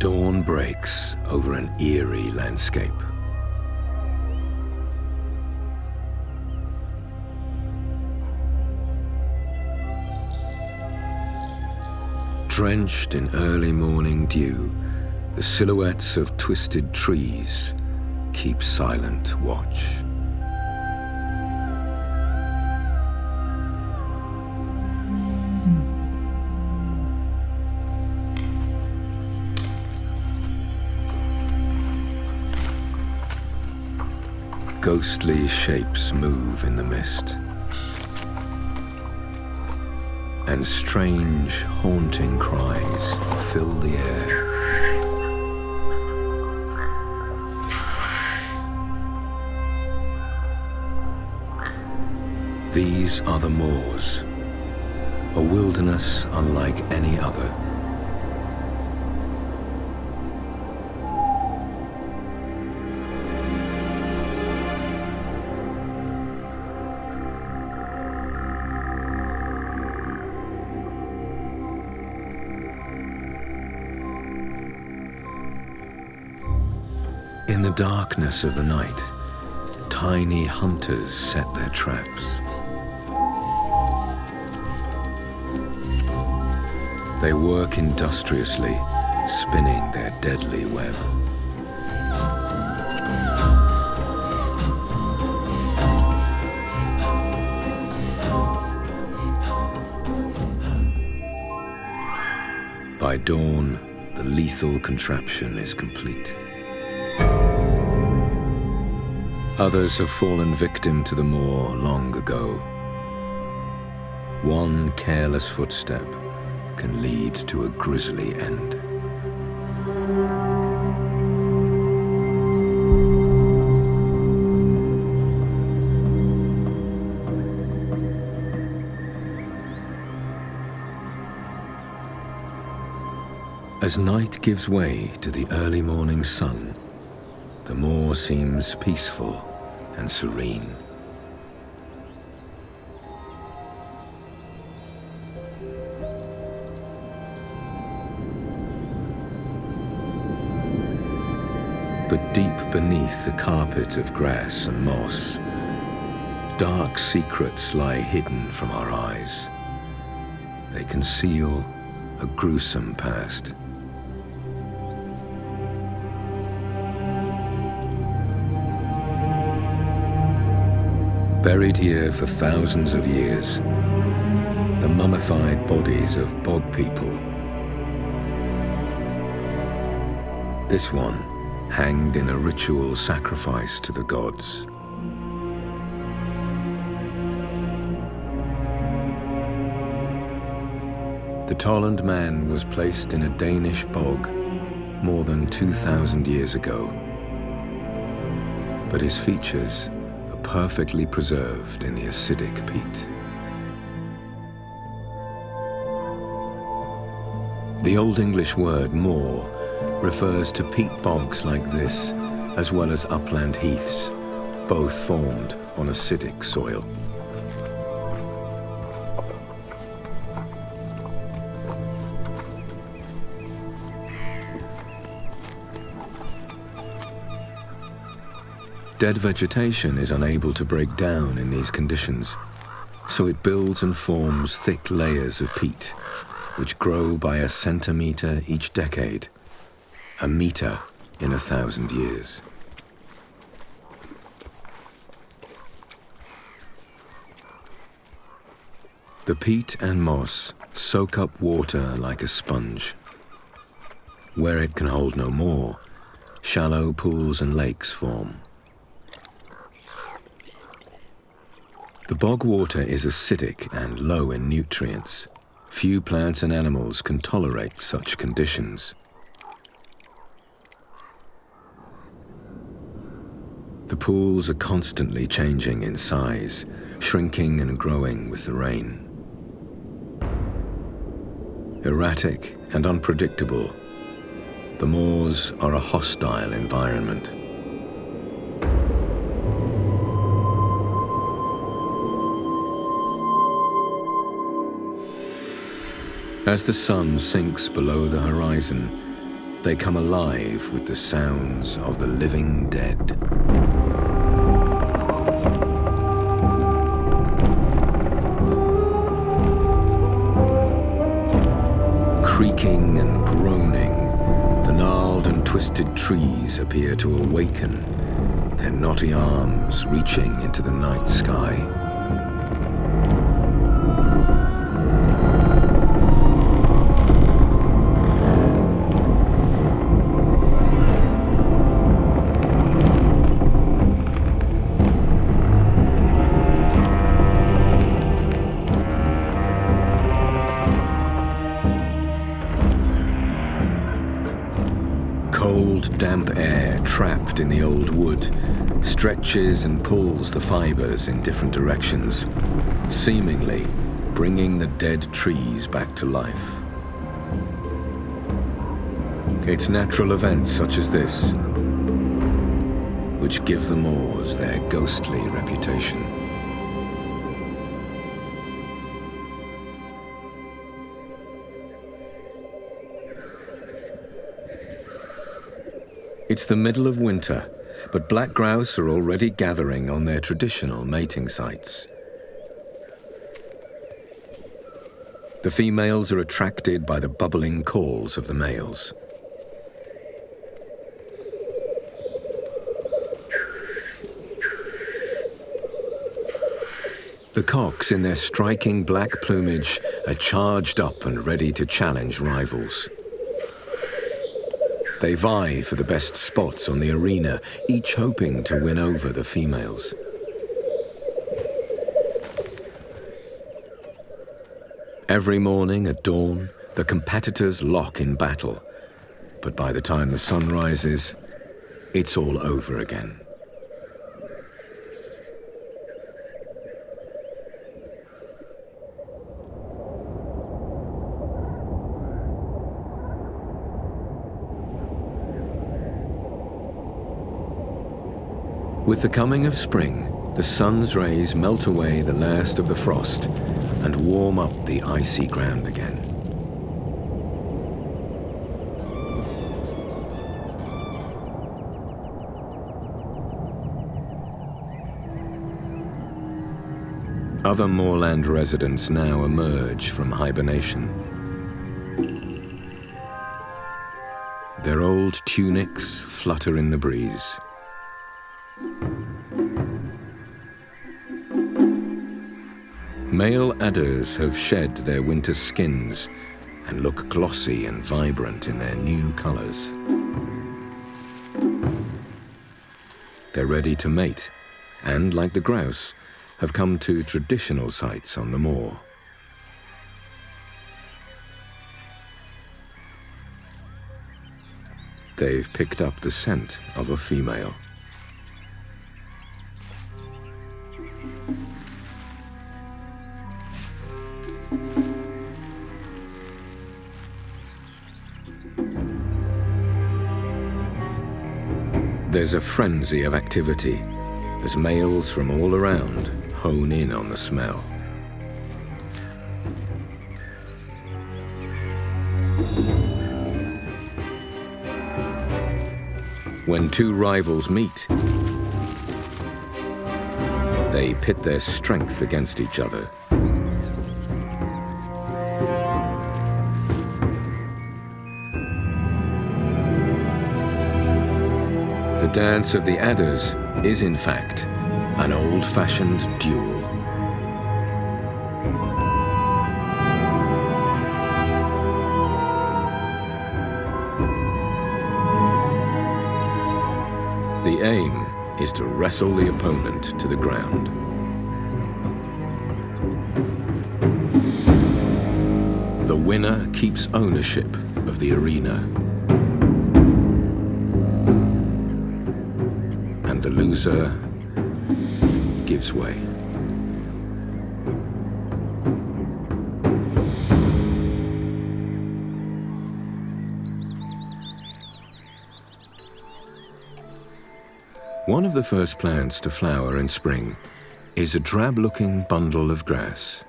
Dawn breaks over an eerie landscape. Drenched in early morning dew, the silhouettes of twisted trees keep silent watch. Ghostly shapes move in the mist, and strange, haunting cries fill the air. These are the moors, a wilderness unlike any other. In the darkness of the night, tiny hunters set their traps. They work industriously, spinning their deadly web. By dawn, the lethal contraption is complete. Others have fallen victim to the moor long ago. One careless footstep can lead to a grisly end. As night gives way to the early morning sun, the moor seems peaceful and serene. But deep beneath the carpet of grass and moss, dark secrets lie hidden from our eyes. They conceal a gruesome past. Buried here for thousands of years, the mummified bodies of bog people. This one hanged in a ritual sacrifice to the gods. The Tolland man was placed in a Danish bog more than 2,000 years ago, but his features perfectly preserved in the acidic peat. The Old English word moor refers to peat bogs like this, as well as upland heaths, both formed on acidic soil. Dead vegetation is unable to break down in these conditions, so it builds and forms thick layers of peat, which grow by a centimetre each decade, a metre in 1,000 years. The peat and moss soak up water like a sponge. Where it can hold no more, shallow pools and lakes form. The bog water is acidic and low in nutrients. Few plants and animals can tolerate such conditions. The pools are constantly changing in size, shrinking and growing with the rain. Erratic and unpredictable, the moors are a hostile environment. As the sun sinks below the horizon, They come alive with the sounds of the living dead. Creaking and groaning, the gnarled and twisted trees appear to awaken, their knotty arms reaching into the night sky. Cold, damp air trapped in the old wood stretches and pulls the fibers in different directions, seemingly bringing the dead trees back to life. It's natural events such as this which give the moors their ghostly reputation. It's the middle of winter, but black grouse are already gathering on their traditional mating sites. The females are attracted by the bubbling calls of the males. The cocks in their striking black plumage are charged up and ready to challenge rivals. They vie for the best spots on the arena, each hoping to win over the females. Every morning at dawn, the competitors lock in battle, but by the time the sun rises, it's all over again. With the coming of spring, the sun's rays melt away the last of the frost and warm up the icy ground again. Other moorland residents now emerge from hibernation. Their old tunics flutter in the breeze. Male adders have shed their winter skins and look glossy and vibrant in their new colors. They're ready to mate and, like the grouse, have come to traditional sites on the moor. They've picked up the scent of a female. There's a frenzy of activity as males from all around hone in on the smell. When two rivals meet, they pit their strength against each other. The dance of the adders is, in fact, an old-fashioned duel. The aim is to wrestle the opponent to the ground. The winner keeps ownership of the arena, and the loser gives way. One of the first plants to flower in spring is a drab-looking bundle of grass.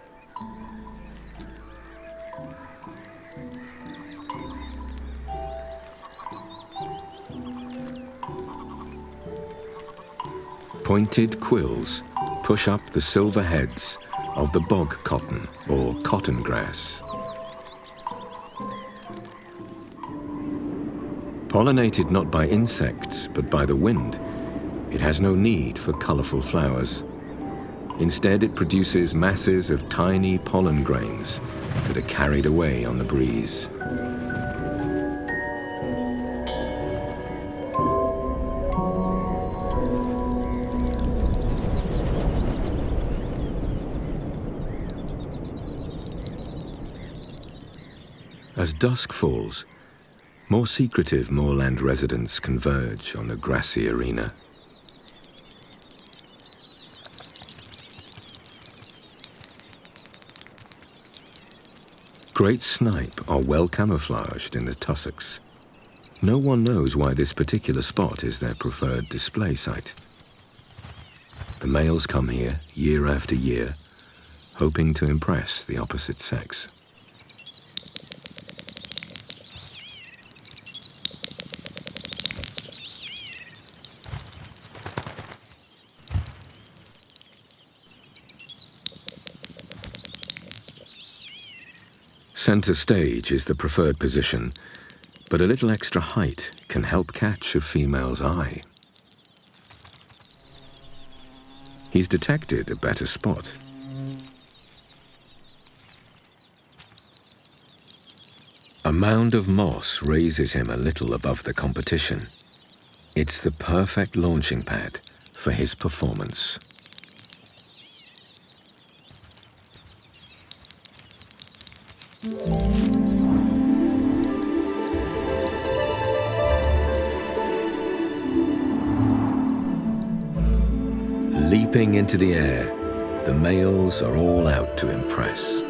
Pointed quills push up the silver heads of the bog cotton or cotton grass. Pollinated not by insects but by the wind, it has no need for colorful flowers. Instead, it produces masses of tiny pollen grains that are carried away on the breeze. As dusk falls, more secretive moorland residents converge on the grassy arena. Great snipe are well camouflaged in the tussocks. No one knows why this particular spot is their preferred display site. The males come here year after year, hoping to impress the opposite sex. Center stage is the preferred position, but a little extra height can help catch a female's eye. He's detected a better spot. A mound of moss raises him a little above the competition. It's the perfect launching pad for his performance. Leaping into the air, the males are all out to impress.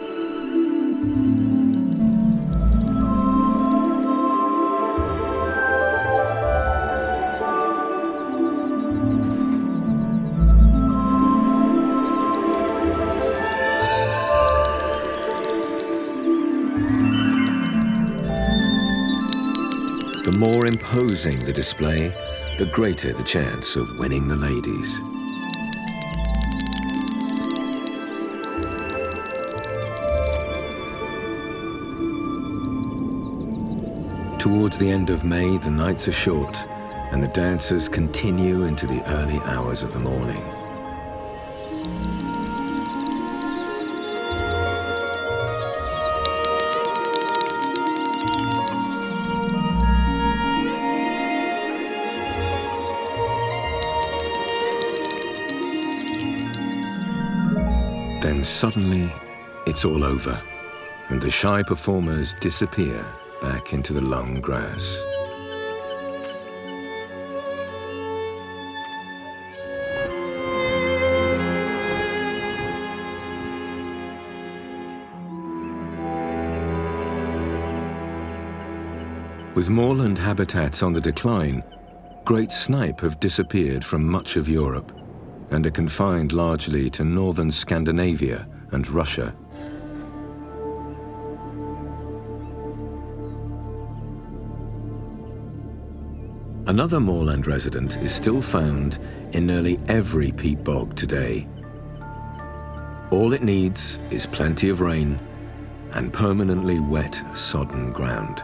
The more imposing the display, the greater the chance of winning the ladies. Towards the end of May, the nights are short, and the dancers continue into the early hours of the morning. Then suddenly, it's all over, and the shy performers disappear back into the long grass. With moorland habitats on the decline, great snipe have disappeared from much of Europe and are confined largely to northern Scandinavia and Russia. Another moorland resident is still found in nearly every peat bog today. All it needs is plenty of rain and permanently wet, sodden ground.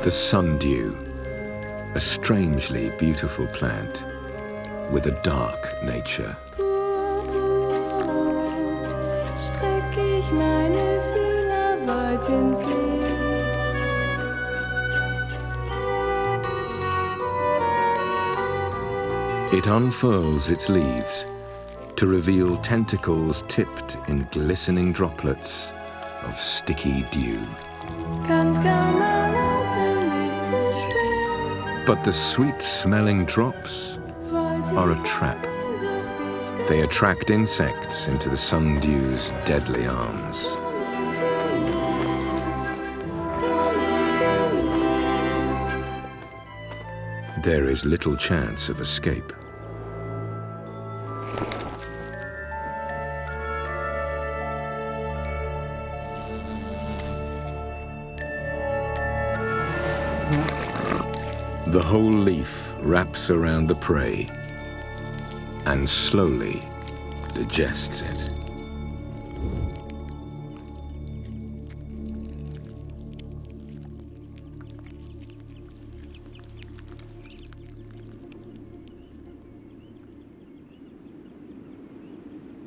The sundew, a strangely beautiful plant with a dark nature. It unfurls its leaves to reveal tentacles tipped in glistening droplets of sticky dew. But the sweet-smelling drops are a trap. They attract insects into the sundew's deadly arms. There is little chance of escape. The whole leaf wraps around the prey and slowly digests it.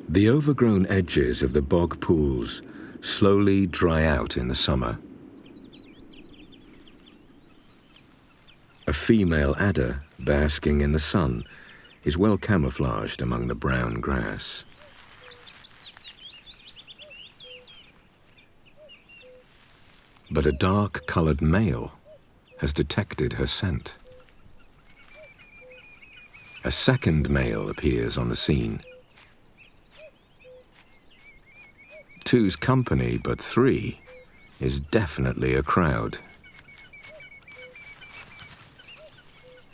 The overgrown edges of the bog pools slowly dry out in the summer. A female adder basking in the sun is well camouflaged among the brown grass. But a dark-colored male has detected her scent. A second male appears on the scene. Two's company, but three is definitely a crowd.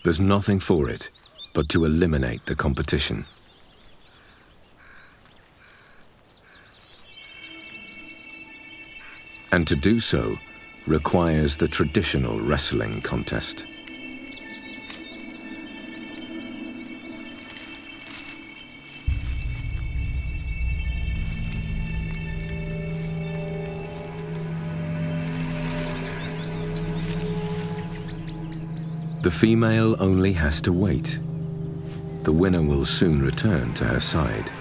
There's nothing for it but to eliminate the competition. And to do so requires the traditional wrestling contest. The female only has to wait. The winner will soon return to her side.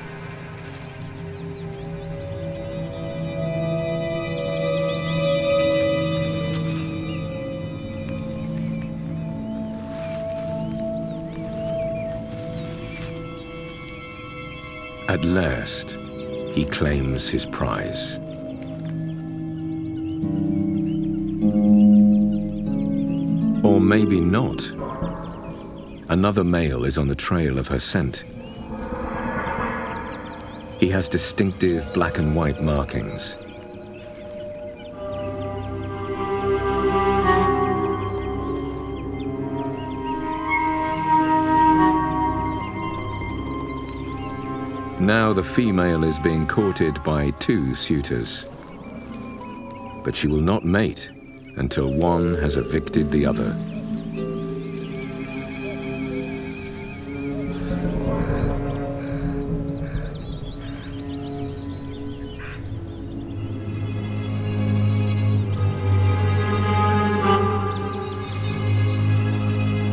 At last, he claims his prize. Or maybe not. Another male is on the trail of her scent. He has distinctive black and white markings. Now the female is being courted by two suitors. But she will not mate until one has evicted the other.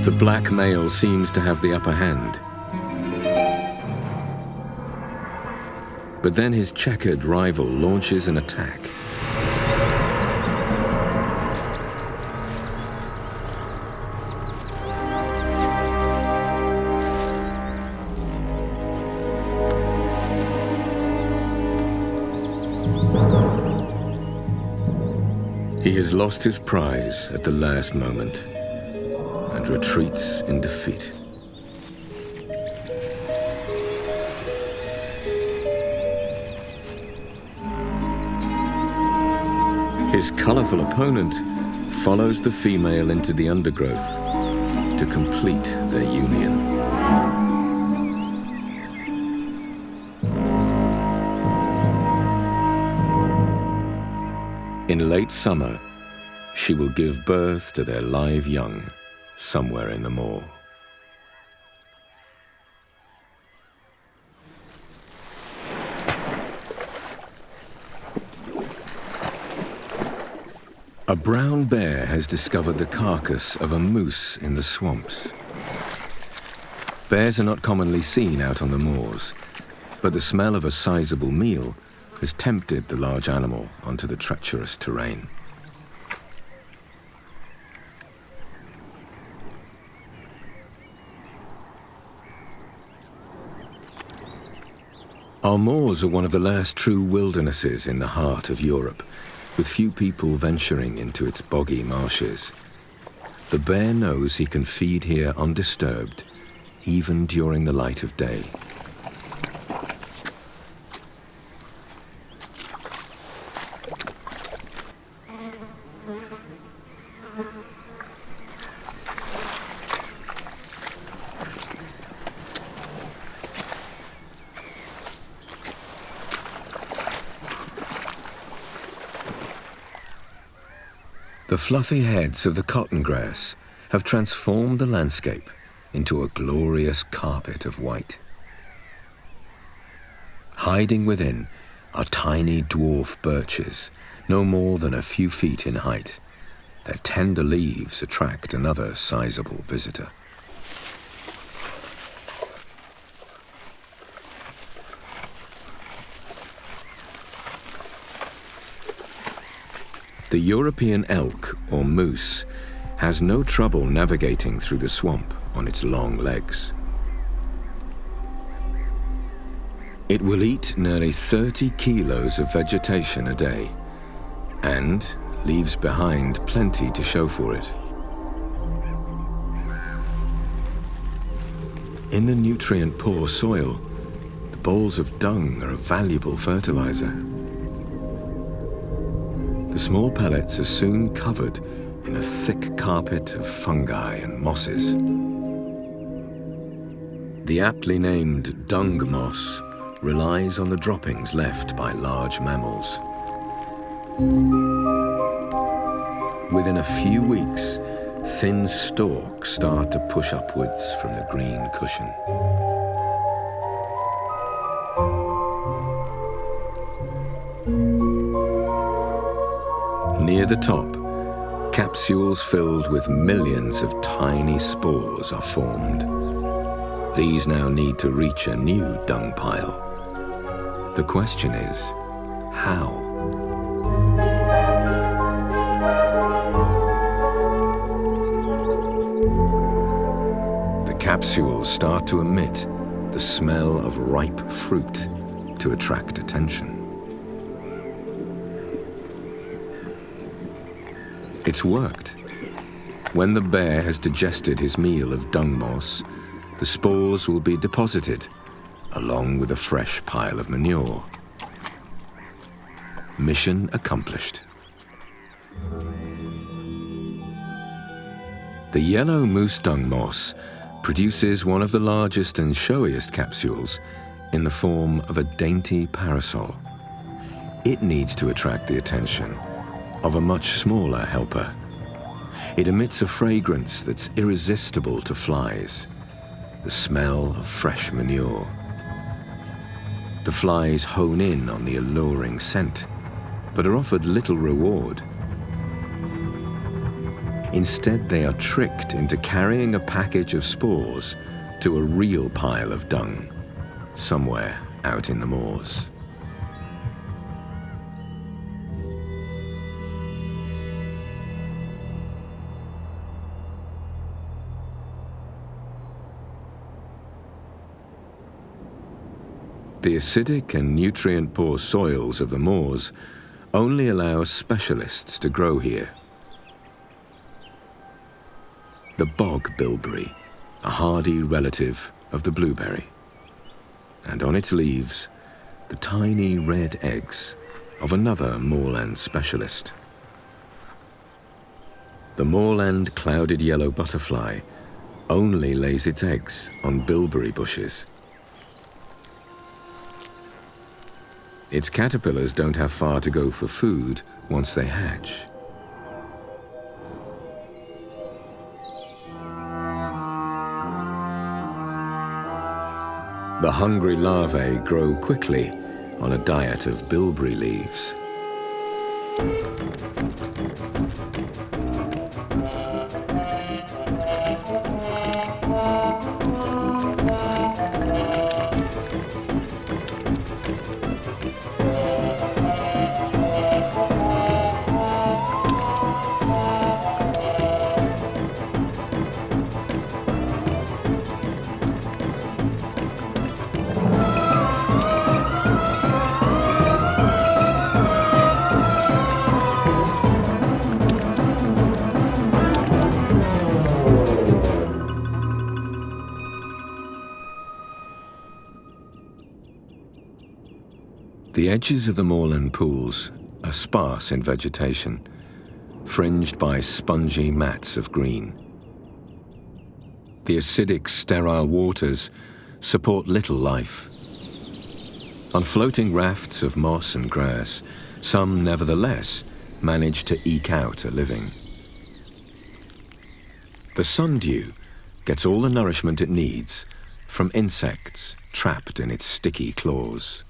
The black male seems to have the upper hand. But then his checkered rival launches an attack. He has lost his prize at the last moment and retreats in defeat. His colorful opponent follows the female into the undergrowth to complete their union. In late summer, she will give birth to their live young somewhere in the moor. A brown bear has discovered the carcass of a moose in the swamps. Bears are not commonly seen out on the moors, but the smell of a sizable meal has tempted the large animal onto the treacherous terrain. Our moors are one of the last true wildernesses in the heart of Europe, with few people venturing into its boggy marshes. The bear knows he can feed here undisturbed, even during the light of day. The fluffy heads of the cotton grass have transformed the landscape into a glorious carpet of white. Hiding within are tiny dwarf birches, no more than a few feet in height. Their tender leaves attract another sizable visitor. The European elk, or moose, has no trouble navigating through the swamp on its long legs. It will eat nearly 30 kilos of vegetation a day, and leaves behind plenty to show for it. In the nutrient-poor soil, the balls of dung are a valuable fertilizer. The small pellets are soon covered in a thick carpet of fungi and mosses. The aptly named dung moss relies on the droppings left by large mammals. Within a few weeks, thin stalks start to push upwards from the green cushion. Near the top, capsules filled with millions of tiny spores are formed. These now need to reach a new dung pile. The question is, how? The capsules start to emit the smell of ripe fruit to attract attention. It's worked. When the bear has digested his meal of dung moss, the spores will be deposited, along with a fresh pile of manure. Mission accomplished. The yellow moose dung moss produces one of the largest and showiest capsules in the form of a dainty parasol. It needs to attract the attention of a much smaller helper. It emits a fragrance that's irresistible to flies, the smell of fresh manure. The flies hone in on the alluring scent, but are offered little reward. Instead, they are tricked into carrying a package of spores to a real pile of dung, somewhere out in the moors. The acidic and nutrient-poor soils of the moors only allow specialists to grow here. The bog bilberry, a hardy relative of the blueberry, and on its leaves, the tiny red eggs of another moorland specialist. The moorland clouded yellow butterfly only lays its eggs on bilberry bushes. Its caterpillars don't have far to go for food once they hatch. The hungry larvae grow quickly on a diet of bilberry leaves. The edges of the moorland pools are sparse in vegetation, fringed by spongy mats of green. The acidic, sterile waters support little life. On floating rafts of moss and grass, some nevertheless manage to eke out a living. The sundew gets all the nourishment it needs from insects trapped in its sticky claws.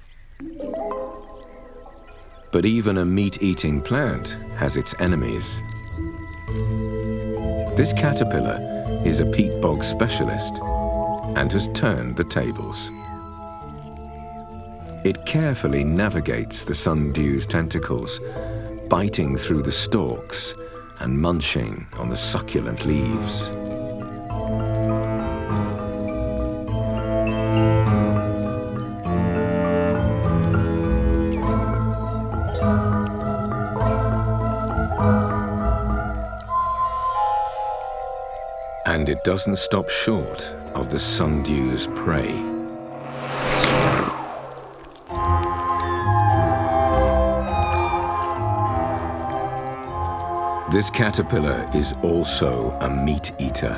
But even a meat-eating plant has its enemies. This caterpillar is a peat bog specialist and has turned the tables. It carefully navigates the sundew's tentacles, biting through the stalks and munching on the succulent leaves. And it doesn't stop short of the sundew's prey. This caterpillar is also a meat eater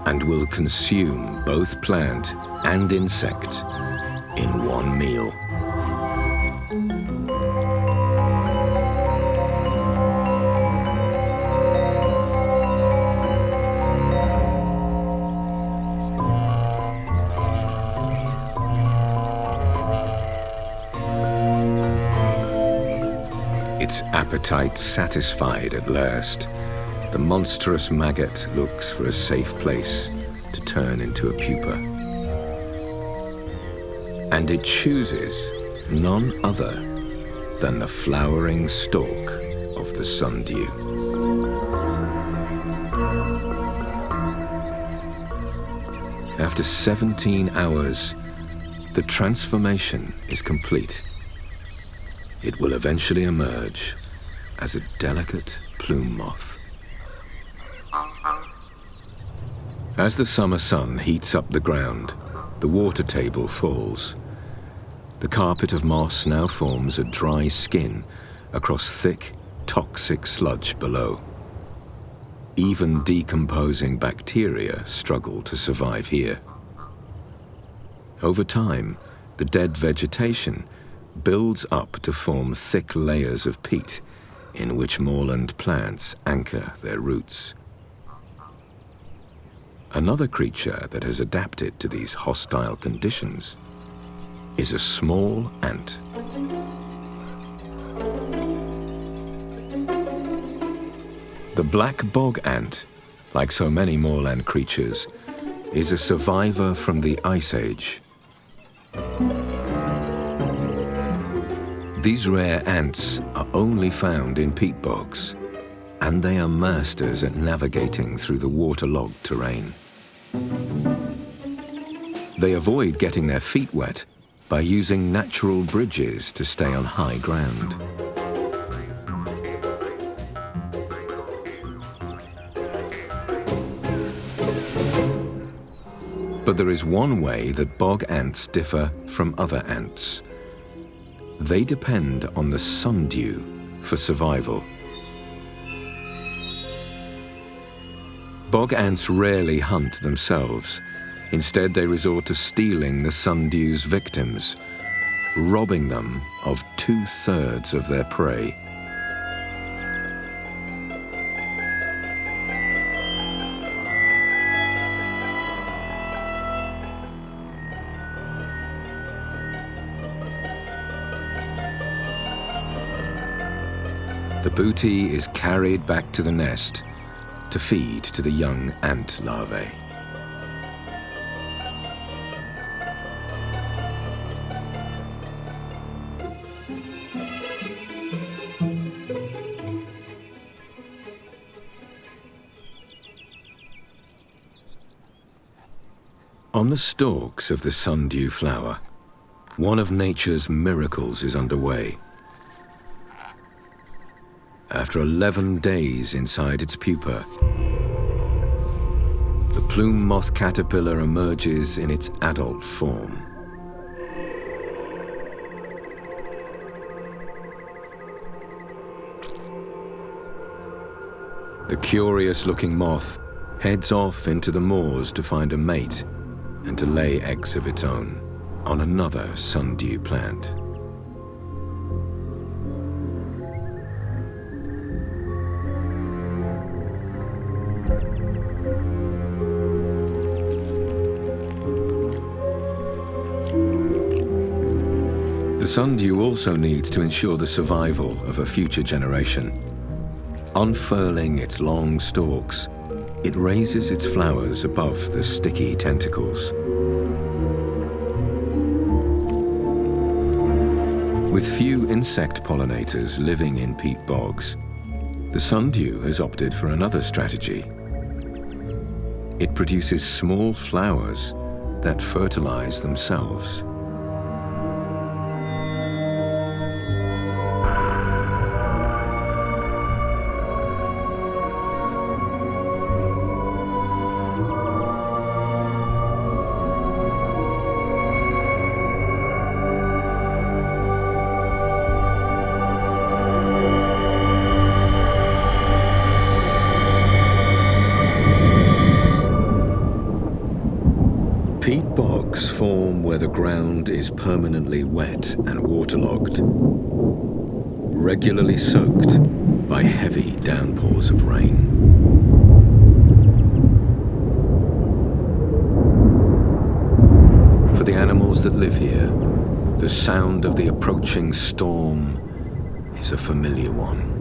and will consume both plant and insect in one meal. Its appetite satisfied at last, the monstrous maggot looks for a safe place to turn into a pupa. And it chooses none other than the flowering stalk of the sundew. After 17 hours, the transformation is complete. It will eventually emerge as a delicate plume moth. As the summer sun heats up the ground, the water table falls. The carpet of moss now forms a dry skin across thick, toxic sludge below. Even decomposing bacteria struggle to survive here. Over time, the dead vegetation builds up to form thick layers of peat in which moorland plants anchor their roots. Another creature that has adapted to these hostile conditions is a small ant. The black bog ant, like so many moorland creatures, is a survivor from the Ice Age. These rare ants are only found in peat bogs, and they are masters at navigating through the waterlogged terrain. They avoid getting their feet wet by using natural bridges to stay on high ground. But there is one way that bog ants differ from other ants. They depend on the sundew for survival. Bog ants rarely hunt themselves. Instead, they resort to stealing the sundew's victims, robbing them of 2/3 of their prey. The booty is carried back to the nest to feed to the young ant larvae. On the stalks of the sundew flower, one of nature's miracles is underway. After 11 days inside its pupa, the plume moth caterpillar emerges in its adult form. The curious-looking moth heads off into the moors to find a mate and to lay eggs of its own on another sundew plant. The sundew also needs to ensure the survival of a future generation. Unfurling its long stalks, it raises its flowers above the sticky tentacles. With few insect pollinators living in peat bogs, the sundew has opted for another strategy. It produces small flowers that fertilize themselves. Peat bogs form where the ground is permanently wet and waterlogged, regularly soaked by heavy downpours of rain. For the animals that live here, the sound of the approaching storm is a familiar one.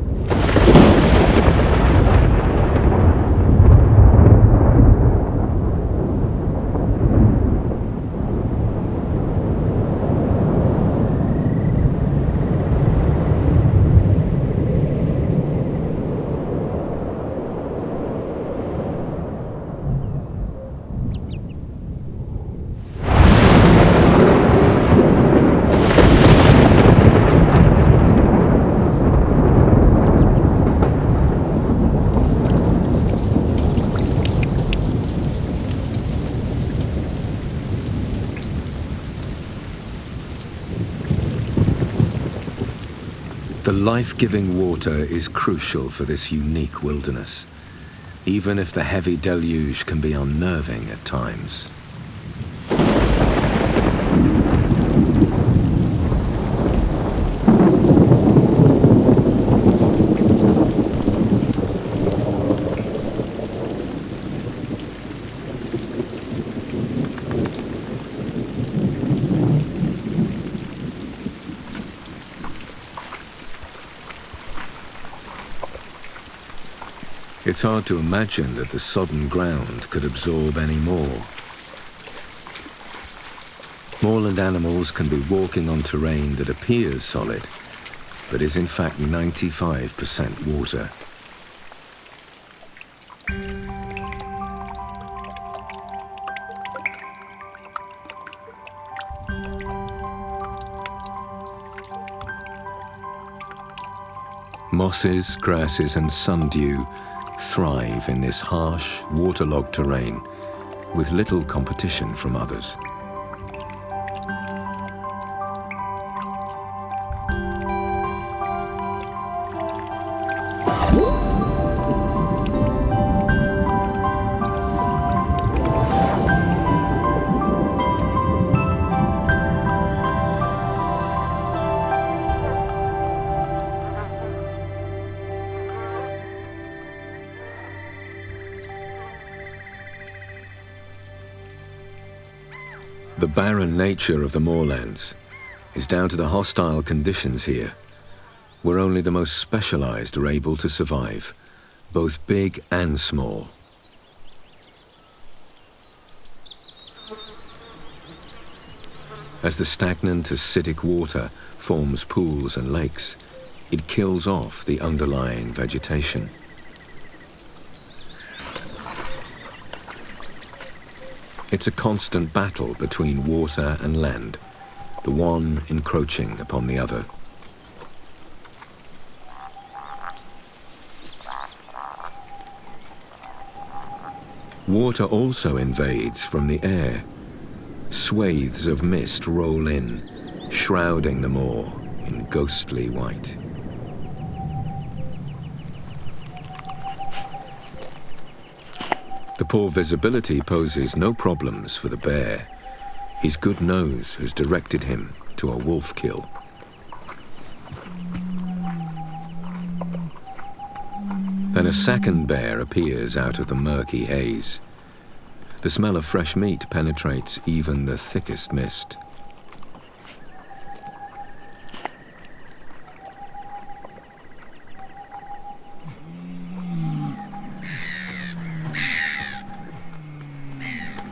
The life-giving water is crucial for this unique wilderness, even if the heavy deluge can be unnerving at times. It's hard to imagine that the sodden ground could absorb any more. Moorland animals can be walking on terrain that appears solid, but is in fact 95% water. Mosses, grasses and sundew thrive in this harsh, waterlogged terrain with little competition from others. The barren nature of the moorlands is down to the hostile conditions here, where only the most specialized are able to survive, both big and small. As the stagnant acidic water forms pools and lakes, it kills off the underlying vegetation. It's a constant battle between water and land, the one encroaching upon the other. Water also invades from the air. Swathes of mist roll in, shrouding the moor in ghostly white. The poor visibility poses no problems for the bear. His good nose has directed him to a wolf kill. Then a second bear appears out of the murky haze. The smell of fresh meat penetrates even the thickest mist.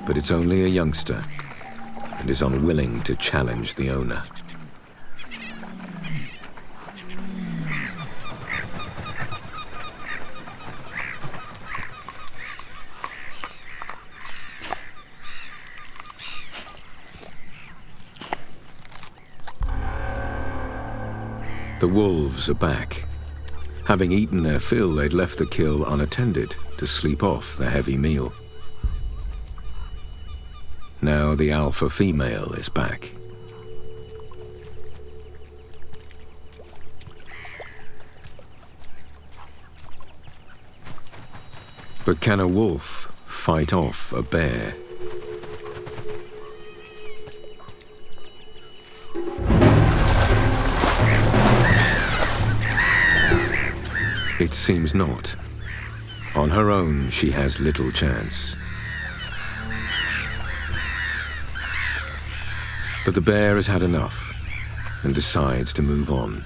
but it's only a youngster and is unwilling to challenge the owner. The wolves are back. Having eaten their fill, they'd left the kill unattended to sleep off the heavy meal. Now the alpha female is back. But can a wolf fight off a bear? It seems not. On her own, she has little chance. But the bear has had enough and decides to move on.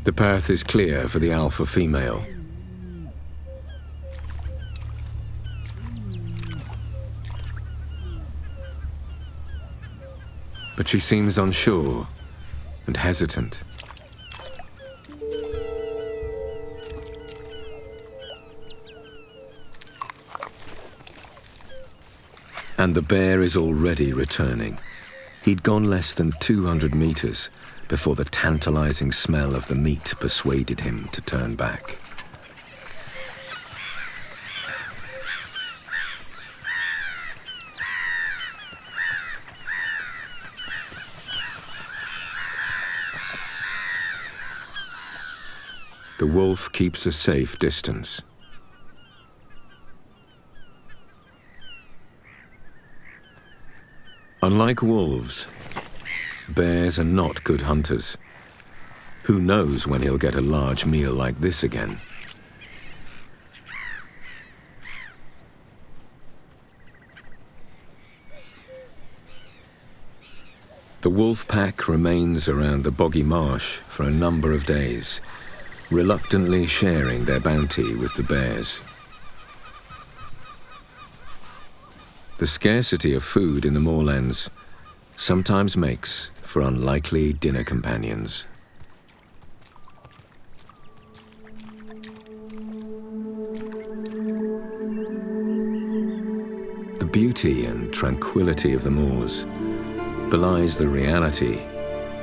The path is clear for the alpha female. But she seems unsure and hesitant. And the bear is already returning. He'd gone less than 200 meters before the tantalizing smell of the meat persuaded him to turn back. The wolf keeps a safe distance. Unlike wolves, bears are not good hunters. Who knows when he'll get a large meal like this again? The wolf pack remains around the boggy marsh for a number of days, reluctantly sharing their bounty with the bears. The scarcity of food in the moorlands sometimes makes for unlikely dinner companions. The beauty and tranquility of the moors belies the reality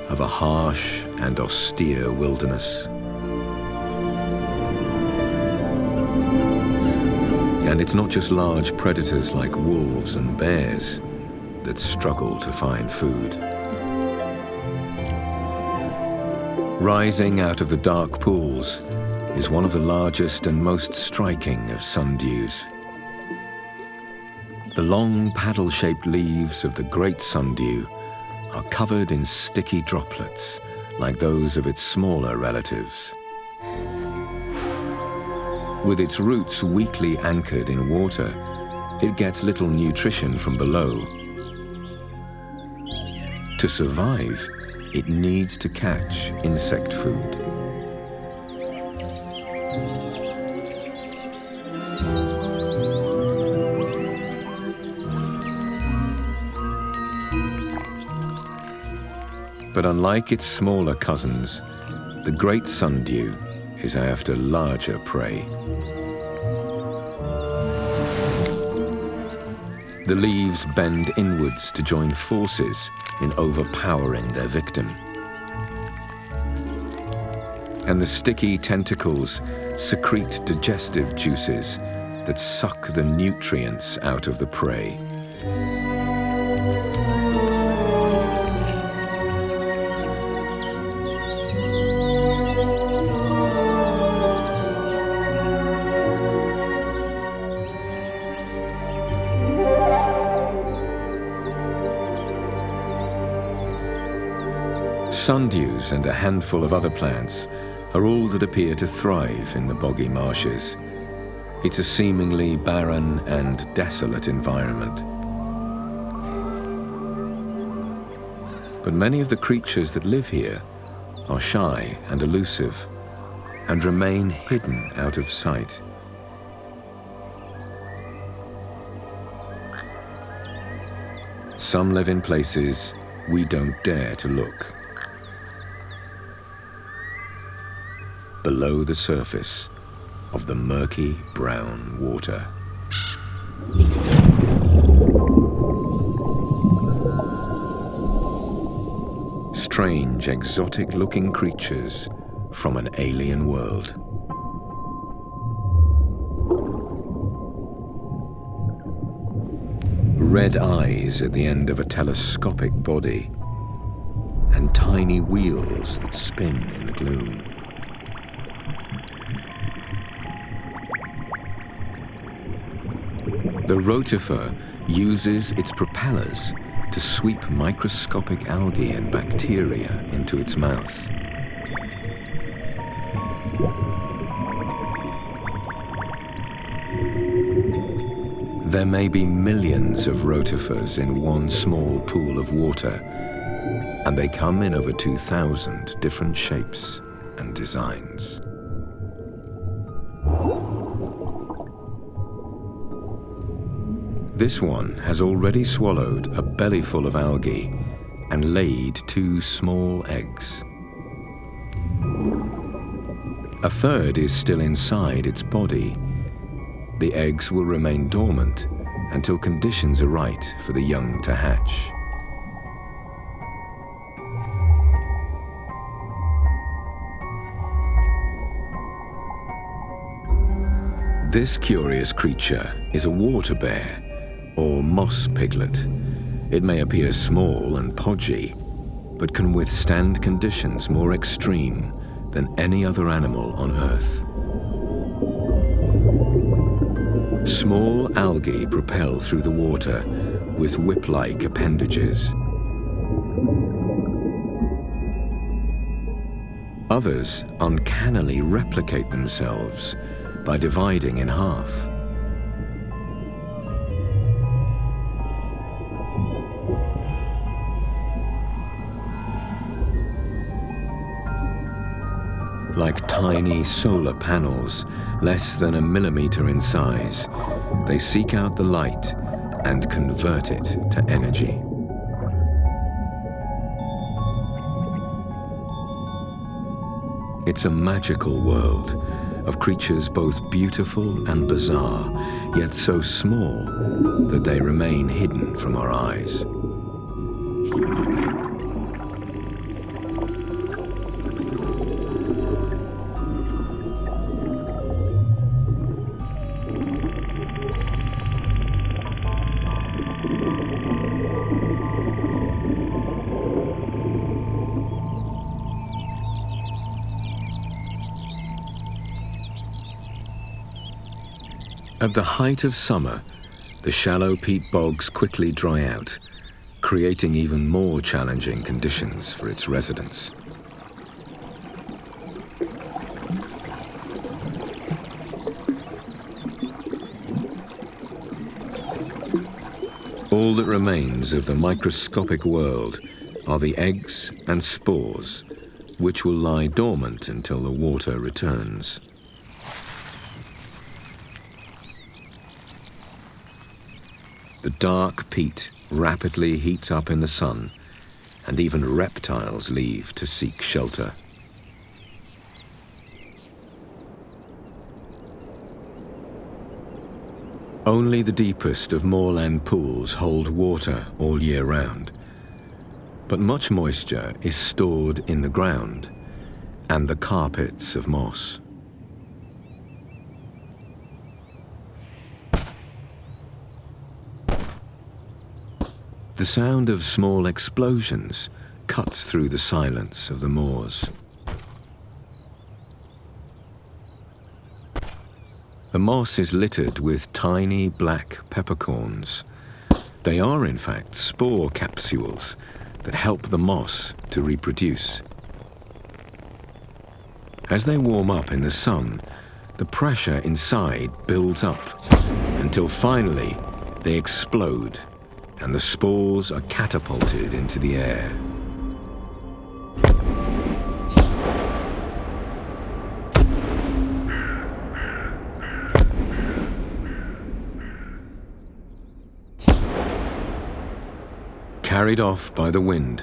of a harsh and austere wilderness. And it's not just large predators like wolves and bears that struggle to find food. Rising out of the dark pools is one of the largest and most striking of sundews. The long paddle-shaped leaves of the great sundew are covered in sticky droplets like those of its smaller relatives. With its roots weakly anchored in water, it gets little nutrition from below. To survive, it needs to catch insect food. But unlike its smaller cousins, the great sundew is after larger prey. The leaves bend inwards to join forces in overpowering their victim. And the sticky tentacles secrete digestive juices that suck the nutrients out of the prey. Sundews and a handful of other plants are all that appear to thrive in the boggy marshes. It's a seemingly barren and desolate environment. But many of the creatures that live here are shy and elusive and remain hidden out of sight. Some live in places we don't dare to look. Below the surface of the murky brown water. Strange, exotic-looking creatures from an alien world. Red eyes at the end of a telescopic body, and tiny wheels that spin in the gloom. The rotifer uses its propellers to sweep microscopic algae and bacteria into its mouth. There may be millions of rotifers in one small pool of water, and they come in over 2,000 different shapes and designs. This one has already swallowed a bellyful of algae and laid 2 small eggs. A third is still inside its body. The eggs will remain dormant until conditions are right for the young to hatch. This curious creature is a water bear, or moss piglet. It may appear small and podgy, but can withstand conditions more extreme than any other animal on Earth. Small algae propel through the water with whip-like appendages. Others uncannily replicate themselves by dividing in half. Like tiny solar panels, less than 1 millimeter in size, they seek out the light and convert it to energy. It's a magical world of creatures both beautiful and bizarre, yet so small that they remain hidden from our eyes. At the height of summer, the shallow peat bogs quickly dry out, creating even more challenging conditions for its residents. All that remains of the microscopic world are the eggs and spores, which will lie dormant until the water returns. The dark peat rapidly heats up in the sun, and even reptiles leave to seek shelter. Only the deepest of moorland pools hold water all year round, but much moisture is stored in the ground and the carpets of moss. The sound of small explosions cuts through the silence of the moors. The moss is littered with tiny black peppercorns. They are, in fact, spore capsules that help the moss to reproduce. As they warm up in the sun, the pressure inside builds up until finally they explode and the spores are catapulted into the air. Carried off by the wind,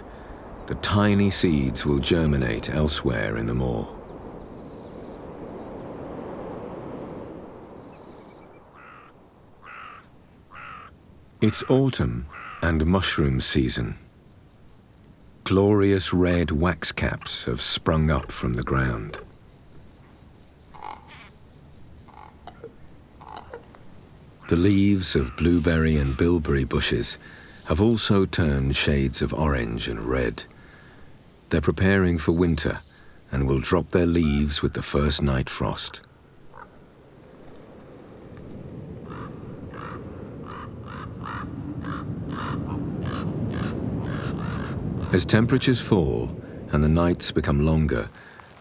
the tiny seeds will germinate elsewhere in the moor. It's autumn and mushroom season. Glorious red wax caps have sprung up from the ground. The leaves of blueberry and bilberry bushes have also turned shades of orange and red. They're preparing for winter and will drop their leaves with the first night frost. As temperatures fall and the nights become longer,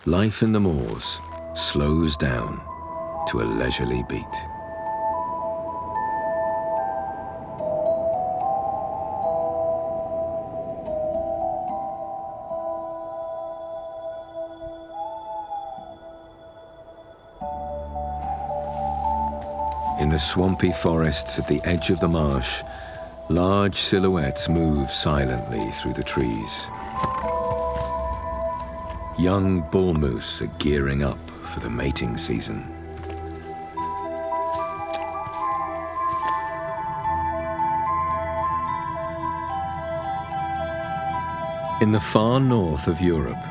life in the moors slows down to a leisurely beat. In the swampy forests at the edge of the marsh, large silhouettes move silently through the trees. Young bull moose are gearing up for the mating season. In the far north of Europe,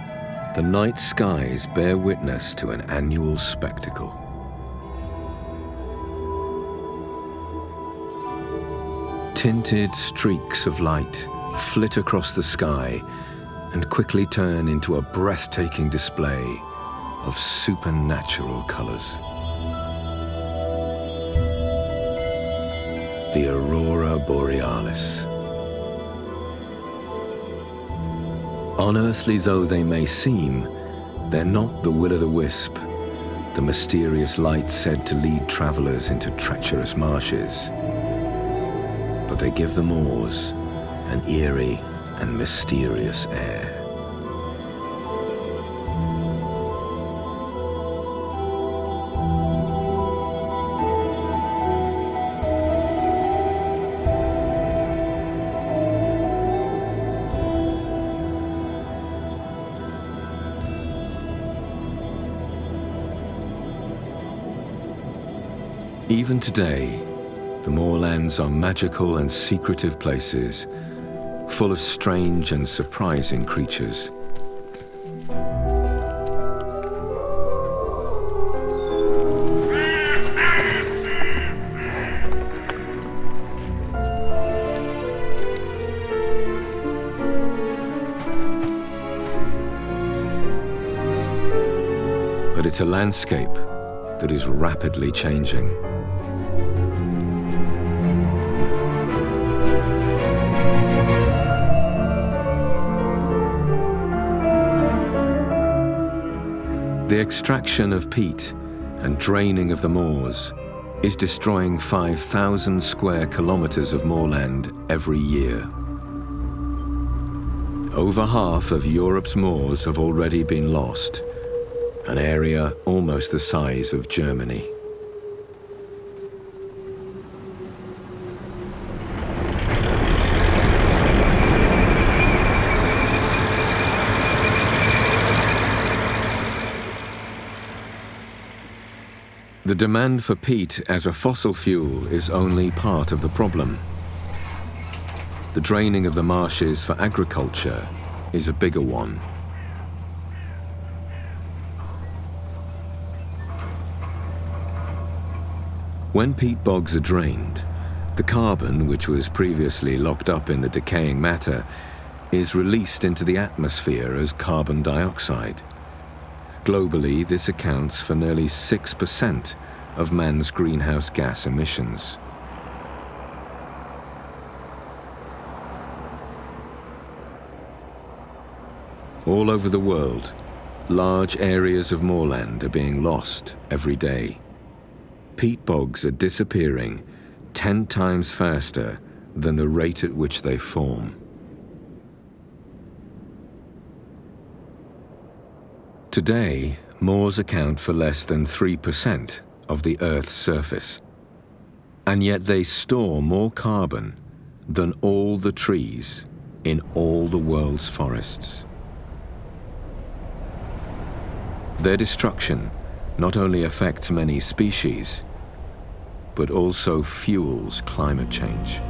the night skies bear witness to an annual spectacle. Tinted streaks of light flit across the sky and quickly turn into a breathtaking display of supernatural colors. The Aurora Borealis. Unearthly though they may seem, they're not the will-o'-the-wisp, the mysterious light said to lead travelers into treacherous marshes. But they give the moors an eerie and mysterious air. Even today, the moorlands are magical and secretive places, full of strange and surprising creatures. But it's a landscape that is rapidly changing. The extraction of peat and draining of the moors is destroying 5,000 square kilometers of moorland every year. Over half of Europe's moors have already been lost, an area almost the size of Germany. The demand for peat as a fossil fuel is only part of the problem. The draining of the marshes for agriculture is a bigger one. When peat bogs are drained, the carbon, which was previously locked up in the decaying matter, is released into the atmosphere as carbon dioxide. Globally, this accounts for nearly 6% of man's greenhouse gas emissions. All over the world, large areas of moorland are being lost every day. Peat bogs are disappearing 10 times faster than the rate at which they form. Today, moors account for less than 3% of the Earth's surface, and yet they store more carbon than all the trees in all the world's forests. Their destruction not only affects many species, but also fuels climate change.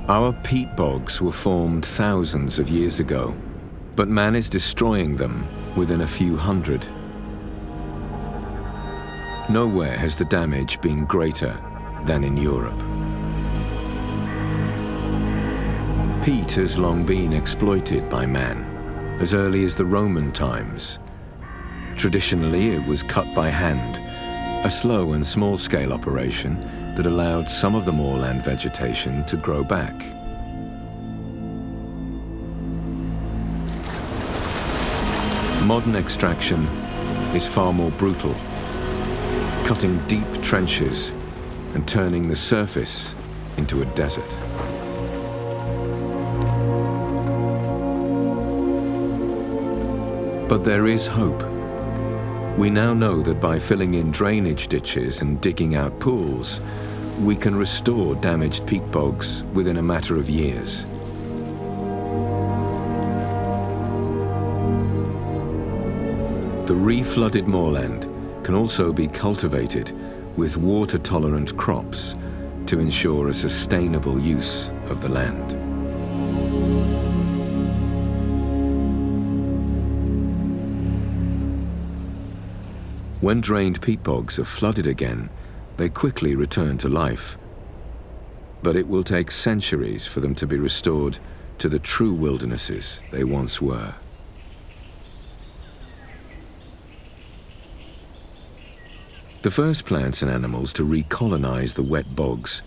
Our peat bogs were formed thousands of years ago, but man is destroying them within a few hundred. Nowhere has the damage been greater than in Europe. Peat has long been exploited by man, as early as the Roman times. Traditionally, it was cut by hand, a slow and small-scale operation that allowed some of the moorland vegetation to grow back. Modern extraction is far more brutal, cutting deep trenches and turning the surface into a desert. But there is hope. We now know that by filling in drainage ditches and digging out pools, we can restore damaged peat bogs within a matter of years. The re-flooded moorland can also be cultivated with water-tolerant crops to ensure a sustainable use of the land. When drained peat bogs are flooded again, they quickly return to life. But it will take centuries for them to be restored to the true wildernesses they once were. The first plants and animals to recolonize the wet bogs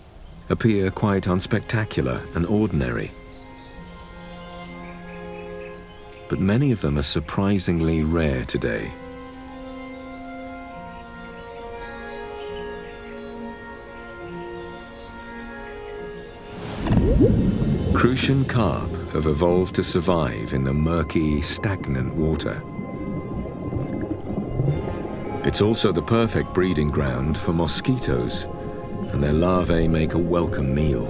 appear quite unspectacular and ordinary. But many of them are surprisingly rare today. Crucian carp have evolved to survive in the murky, stagnant water. It's also the perfect breeding ground for mosquitoes, and their larvae make a welcome meal.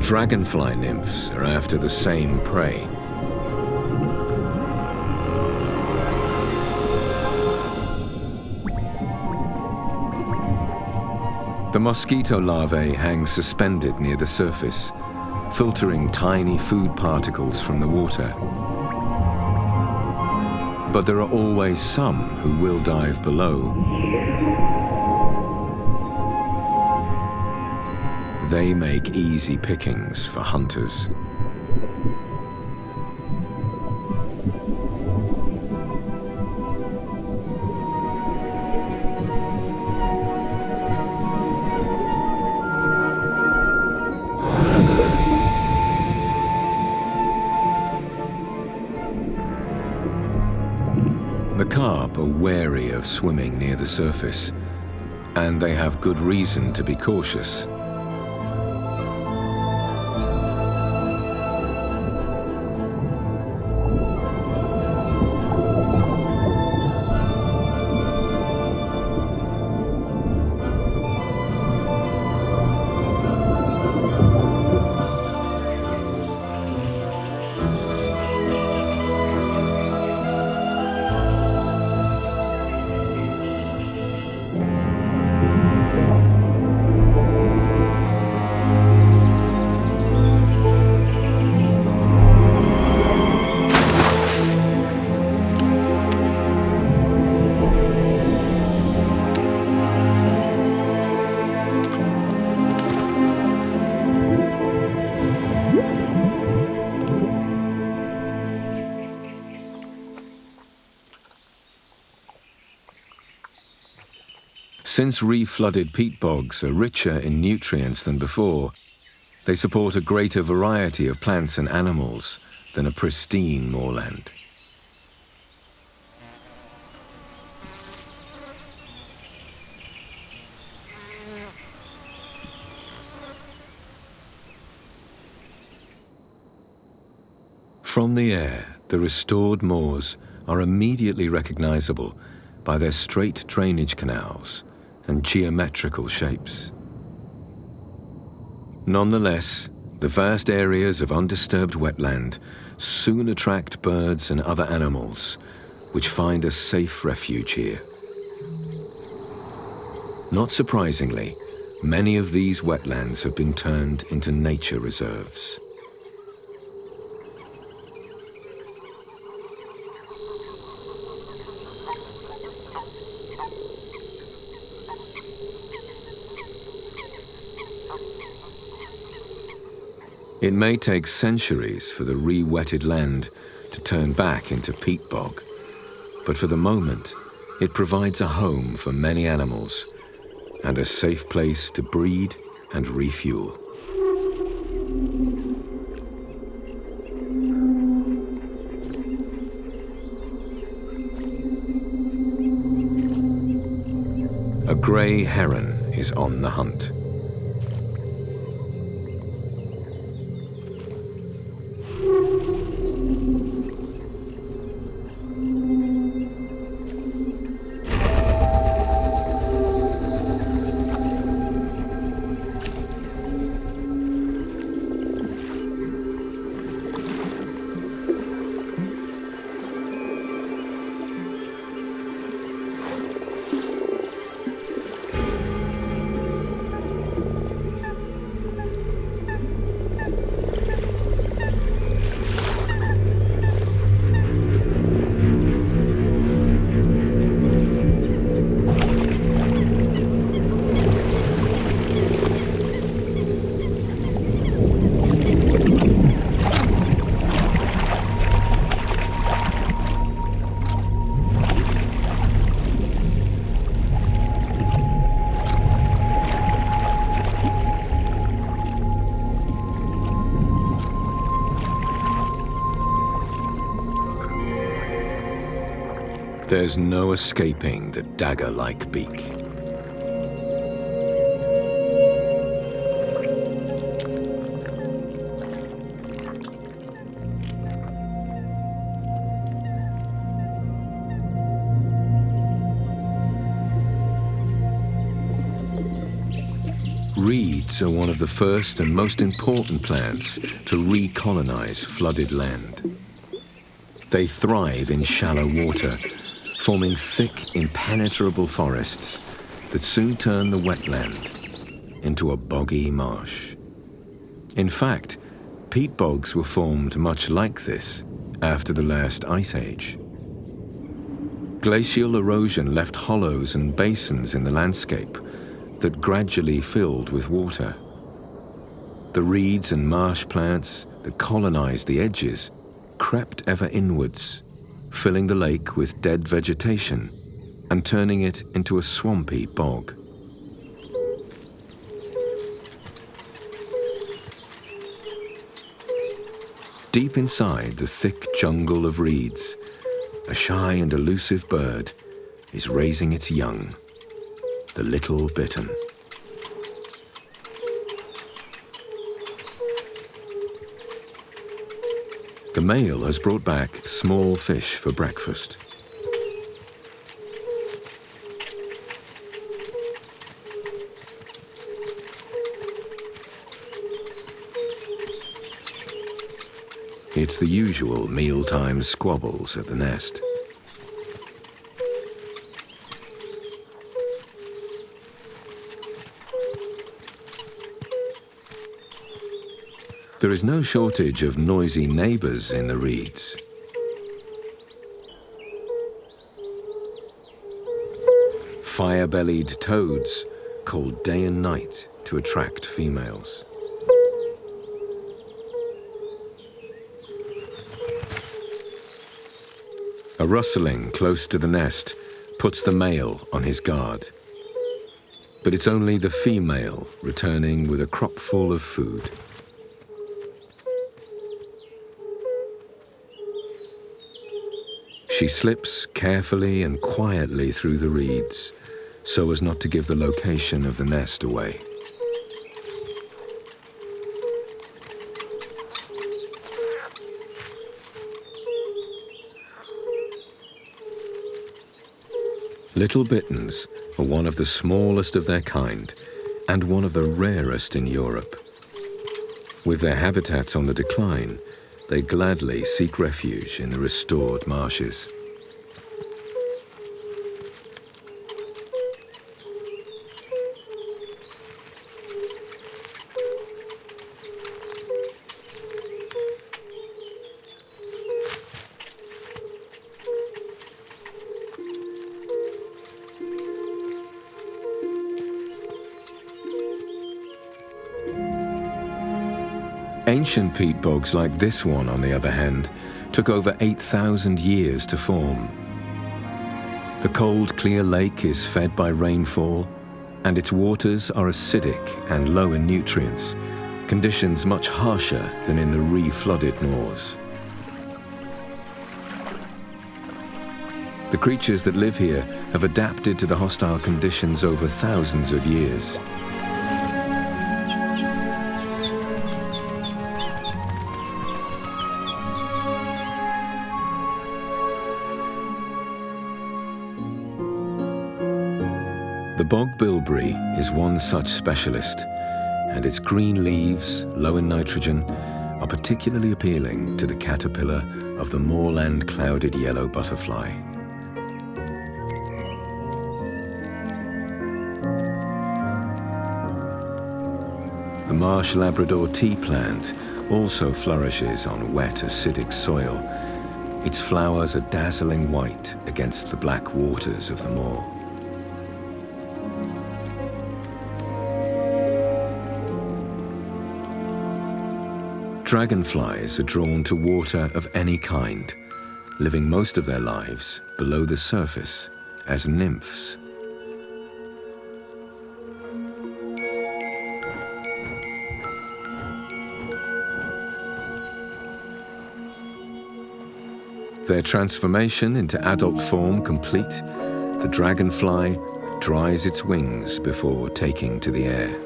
Dragonfly nymphs are after the same prey. The mosquito larvae hang suspended near the surface, filtering tiny food particles from the water. But there are always some who will dive below. They make easy pickings for hunters. The carp are wary of swimming near the surface, and they have good reason to be cautious. Since re-flooded peat bogs are richer in nutrients than before, they support a greater variety of plants and animals than a pristine moorland. From the air, the restored moors are immediately recognizable by their straight drainage canals and geometrical shapes. Nonetheless, the vast areas of undisturbed wetland soon attract birds and other animals, which find a safe refuge here. Not surprisingly, many of these wetlands have been turned into nature reserves. It may take centuries for the re-wetted land to turn back into peat bog, but for the moment, it provides a home for many animals and a safe place to breed and refuel. A grey heron is on the hunt. There's no escaping the dagger-like beak. Reeds are one of the first and most important plants to recolonize flooded land. They thrive in shallow water, forming thick, impenetrable forests that soon turn the wetland into a boggy marsh. In fact, peat bogs were formed much like this after the last ice age. Glacial erosion left hollows and basins in the landscape that gradually filled with water. The reeds and marsh plants that colonized the edges crept ever inwards, filling the lake with dead vegetation and turning it into a swampy bog. Deep inside the thick jungle of reeds, a shy and elusive bird is raising its young, the little bittern. The male has brought back small fish for breakfast. It's the usual mealtime squabbles at the nest. There is no shortage of noisy neighbors in the reeds. Fire-bellied toads call day and night to attract females. A rustling close to the nest puts the male on his guard. But it's only the female returning with a crop full of food. She slips carefully and quietly through the reeds so as not to give the location of the nest away. Little bitterns are one of the smallest of their kind and one of the rarest in Europe. With their habitats on the decline, they gladly seek refuge in the restored marshes. Ancient peat bogs like this one, on the other hand, took over 8,000 years to form. The cold, clear lake is fed by rainfall, and its waters are acidic and low in nutrients, conditions much harsher than in the re-flooded moors. The creatures that live here have adapted to the hostile conditions over thousands of years. The bog bilberry is one such specialist, and its green leaves, low in nitrogen, are particularly appealing to the caterpillar of the moorland clouded yellow butterfly. The marsh Labrador tea plant also flourishes on wet, acidic soil. Its flowers are dazzling white against the black waters of the moor. Dragonflies are drawn to water of any kind, living most of their lives below the surface as nymphs. Their transformation into adult form complete, the dragonfly dries its wings before taking to the air.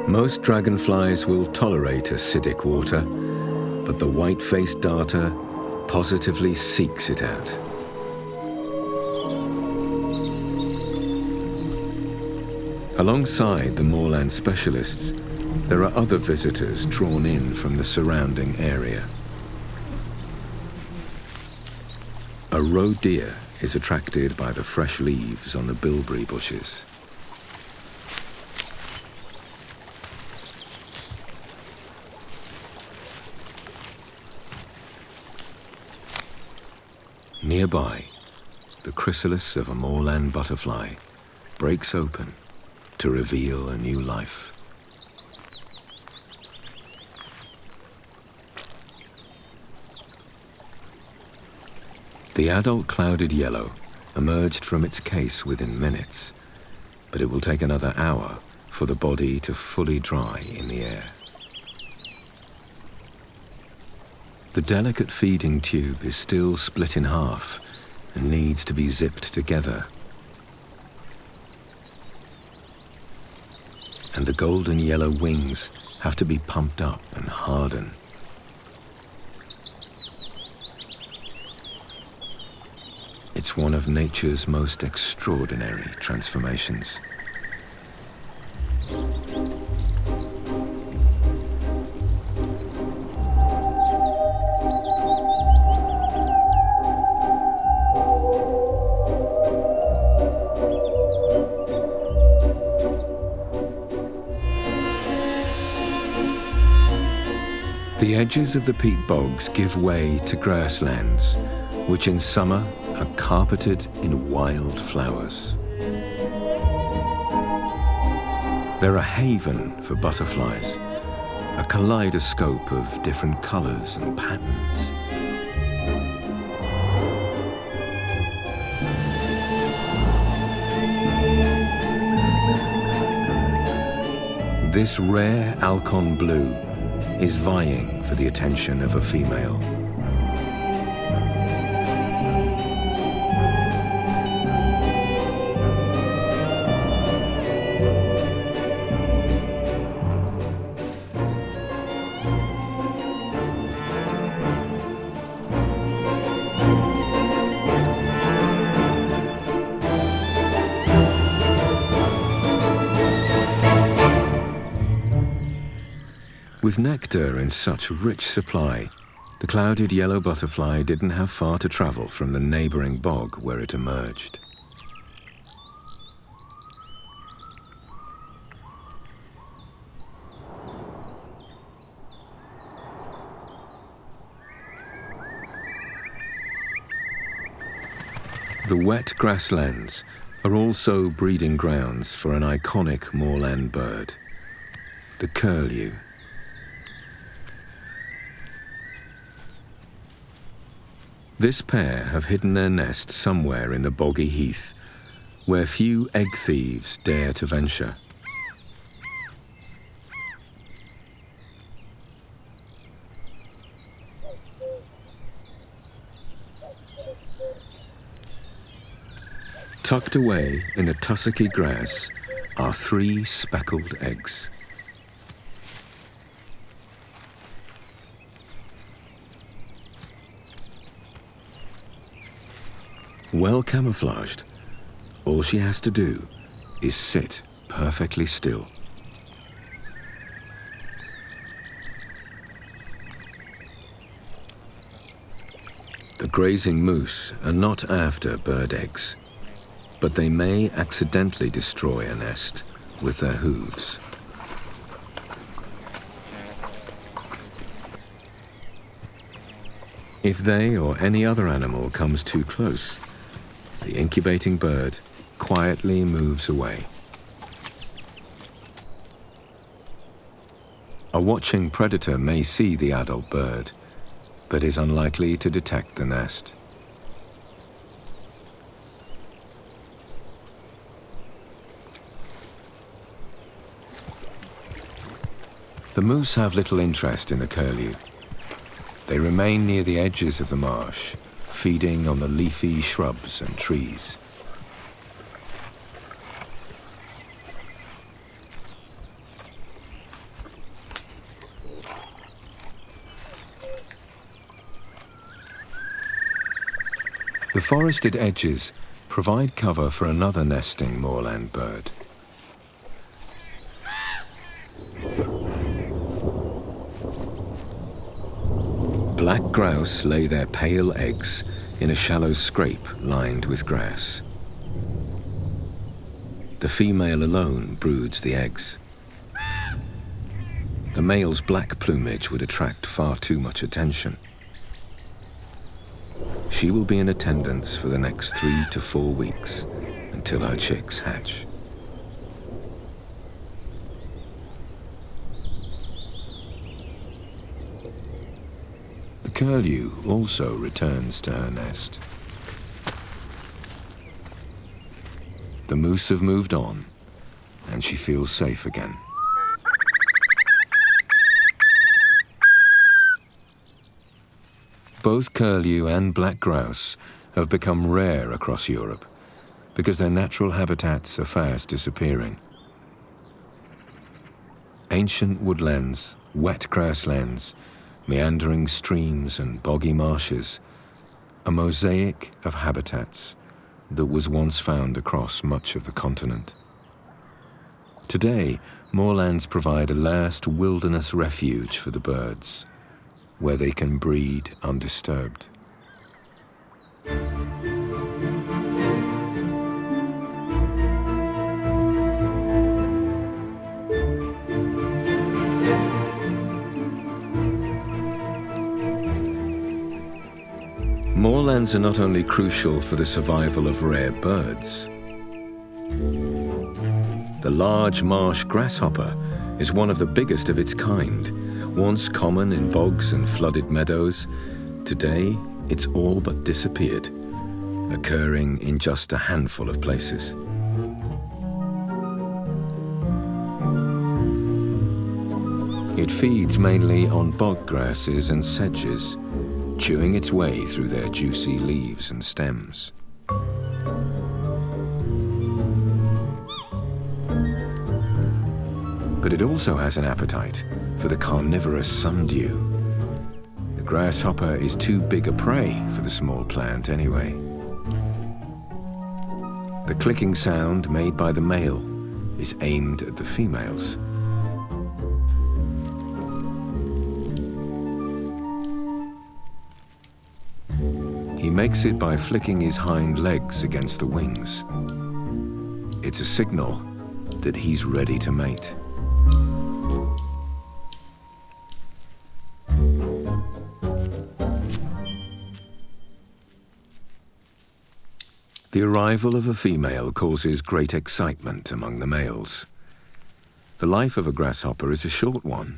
Most dragonflies will tolerate acidic water, but the white-faced darter positively seeks it out. Alongside the moorland specialists, there are other visitors drawn in from the surrounding area. A roe deer is attracted by the fresh leaves on the bilberry bushes. Nearby, the chrysalis of a moorland butterfly breaks open to reveal a new life. The adult clouded yellow emerged from its case within minutes, but it will take another hour for the body to fully dry in the air. The delicate feeding tube is still split in half and needs to be zipped together. And the golden yellow wings have to be pumped up and harden. It's one of nature's most extraordinary transformations. The edges of the peat bogs give way to grasslands, which in summer are carpeted in wild flowers. They're a haven for butterflies, a kaleidoscope of different colors and patterns. This rare Alcon blue is vying for the attention of a female. With nectar in such rich supply, the clouded yellow butterfly didn't have far to travel from the neighboring bog where it emerged. The wet grasslands are also breeding grounds for an iconic moorland bird, the curlew. This pair have hidden their nest somewhere in the boggy heath, where few egg thieves dare to venture. Tucked away in the tussocky grass are 3 speckled eggs. Well camouflaged, all she has to do is sit perfectly still. The grazing moose are not after bird eggs, but they may accidentally destroy a nest with their hooves. If they or any other animal comes too close, the incubating bird quietly moves away. A watching predator may see the adult bird, but is unlikely to detect the nest. The moose have little interest in the curlew. They remain near the edges of the marsh, feeding on the leafy shrubs and trees. The forested edges provide cover for another nesting moorland bird. Black grouse lay their pale eggs in a shallow scrape lined with grass. The female alone broods the eggs. The male's black plumage would attract far too much attention. She will be in attendance for the next 3 to 4 weeks until her chicks hatch. The curlew also returns to her nest. The moose have moved on, and she feels safe again. Both curlew and black grouse have become rare across Europe because their natural habitats are fast disappearing. Ancient woodlands, wet grasslands, meandering streams and boggy marshes, a mosaic of habitats that was once found across much of the continent. Today, moorlands provide a last wilderness refuge for the birds, where they can breed undisturbed. Moorlands are not only crucial for the survival of rare birds. The large marsh grasshopper is one of the biggest of its kind. Once common in bogs and flooded meadows, today it's all but disappeared, occurring in just a handful of places. It feeds mainly on bog grasses and sedges, chewing its way through their juicy leaves and stems. But it also has an appetite for the carnivorous sundew. The grasshopper is too big a prey for the small plant anyway. The clicking sound made by the male is aimed at the females. He makes it by flicking his hind legs against the wings. It's a signal that he's ready to mate. The arrival of a female causes great excitement among the males. The life of a grasshopper is a short one,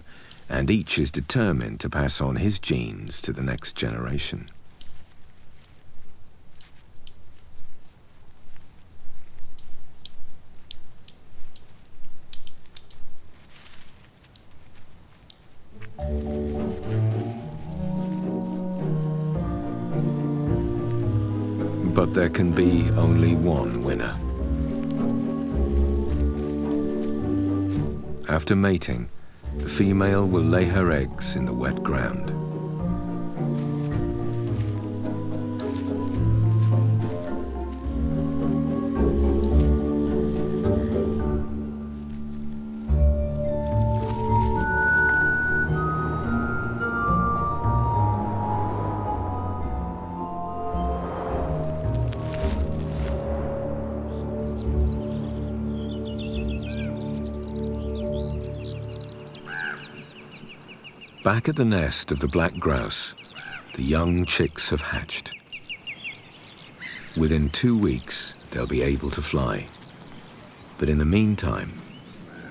and each is determined to pass on his genes to the next generation. But there can be only one winner. After mating, the female will lay her eggs in the wet ground. Back at the nest of the black grouse, the young chicks have hatched. Within 2 weeks, they'll be able to fly. But in the meantime,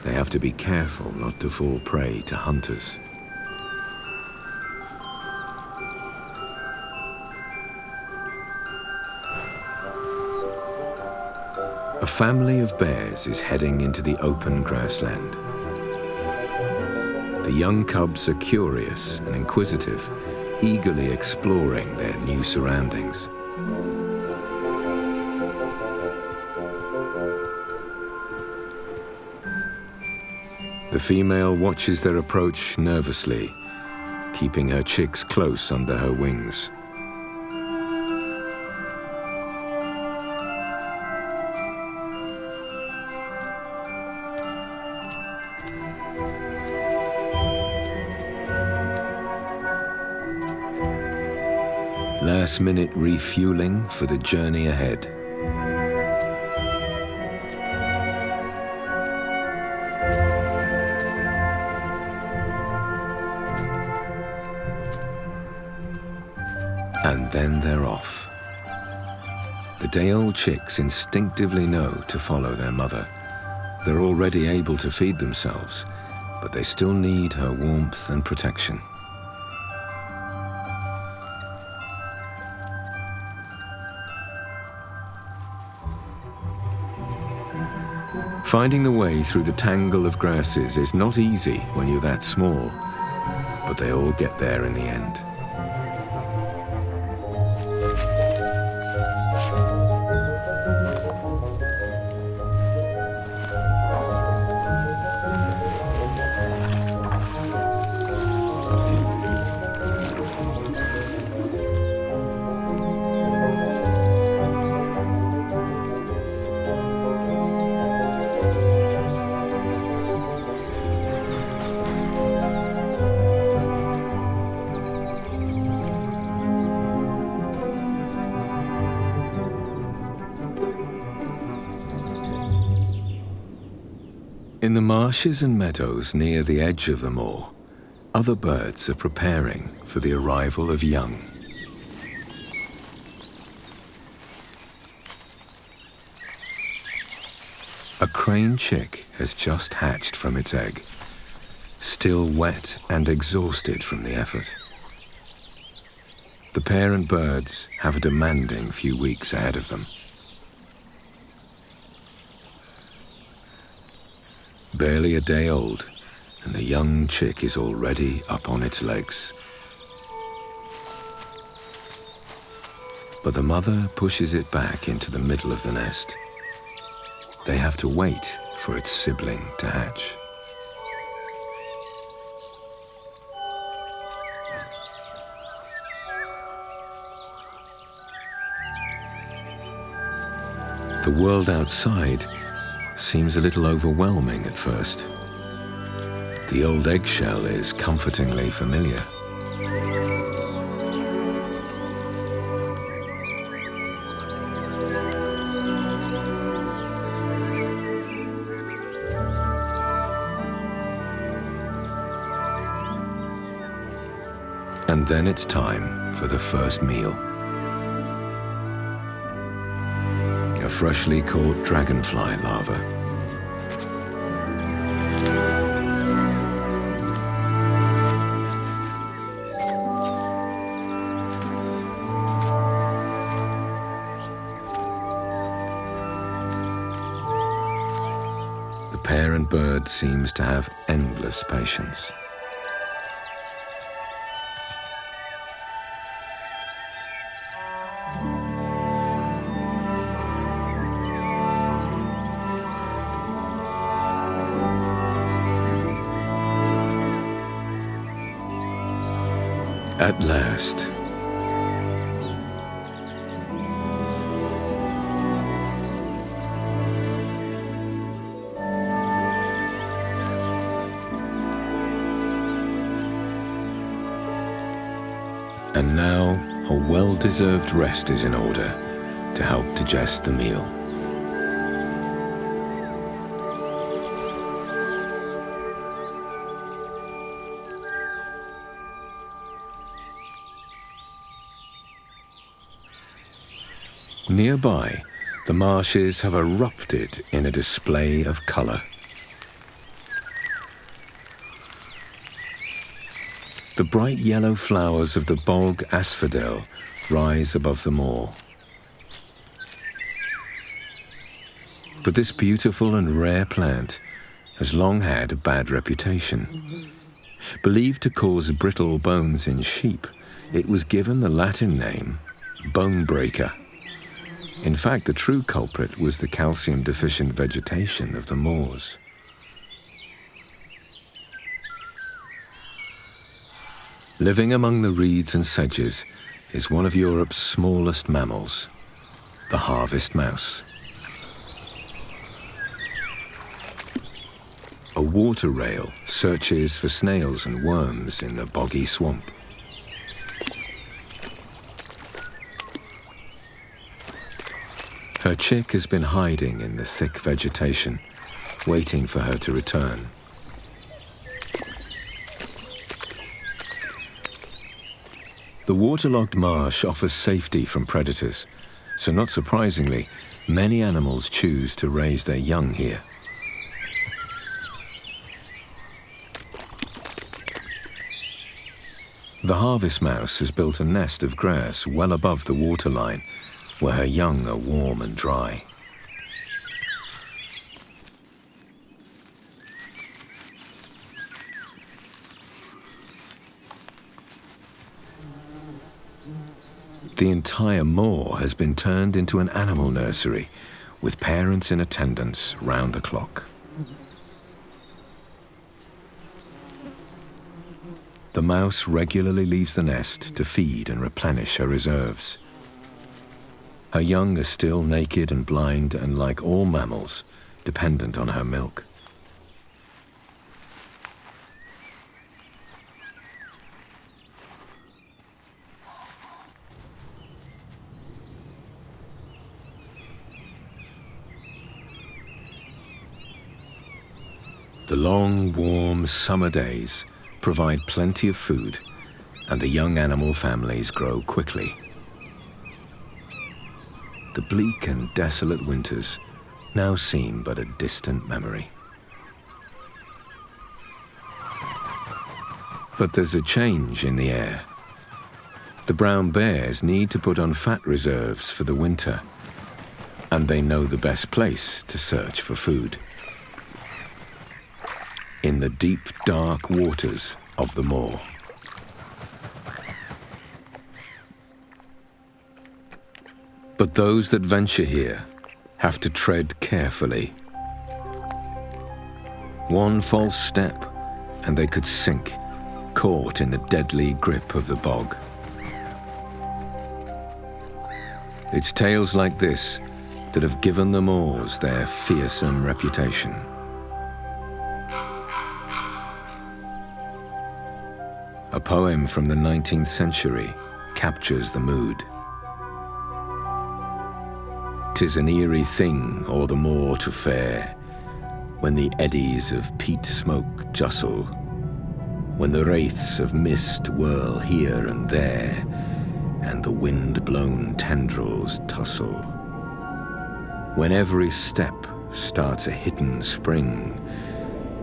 they have to be careful not to fall prey to hunters. A family of bears is heading into the open grassland. The young cubs are curious and inquisitive, eagerly exploring their new surroundings. The female watches their approach nervously, keeping her chicks close under her wings. Last-minute refueling for the journey ahead. And then they're off. The day-old chicks instinctively know to follow their mother. They're already able to feed themselves, but they still need her warmth and protection. Finding the way through the tangle of grasses is not easy when you're that small, but they all get there in the end. In the marshes and meadows near the edge of the moor, other birds are preparing for the arrival of young. A crane chick has just hatched from its egg, still wet and exhausted from the effort. The parent birds have a demanding few weeks ahead of them. Barely a day old, and the young chick is already up on its legs. But the mother pushes it back into the middle of the nest. They have to wait for its sibling to hatch. The world outside seems a little overwhelming at first. The old eggshell is comfortingly familiar. And then it's time for the first meal. A freshly caught dragonfly larva. The parent bird seems to have endless patience. At last. And now a well-deserved rest is in order to help digest the meal. Nearby, the marshes have erupted in a display of colour. The bright yellow flowers of the bog asphodel rise above the moor. But this beautiful and rare plant has long had a bad reputation. Believed to cause brittle bones in sheep, it was given the Latin name bone breaker. In fact, the true culprit was the calcium-deficient vegetation of the moors. Living among the reeds and sedges is one of Europe's smallest mammals, the harvest mouse. A water rail searches for snails and worms in the boggy swamp. Her chick has been hiding in the thick vegetation, waiting for her to return. The waterlogged marsh offers safety from predators, so not surprisingly, many animals choose to raise their young here. The harvest mouse has built a nest of grass well above the waterline, where her young are warm and dry. The entire moor has been turned into an animal nursery, with parents in attendance round the clock. The mouse regularly leaves the nest to feed and replenish her reserves. Her young are still naked and blind and, like all mammals, dependent on her milk. The long, warm summer days provide plenty of food, and the young animal families grow quickly. The bleak and desolate winters now seem but a distant memory. But there's a change in the air. The brown bears need to put on fat reserves for the winter, and they know the best place to search for food. In the deep, dark waters of the moor. But those that venture here have to tread carefully. One false step and they could sink, caught in the deadly grip of the bog. It's tales like this that have given the moors their fearsome reputation. A poem from the 19th century captures the mood. "'Tis an eerie thing o'er the moor to fare, when the eddies of peat smoke justle, when the wraiths of mist whirl here and there, and the wind-blown tendrils tussle. When every step starts a hidden spring,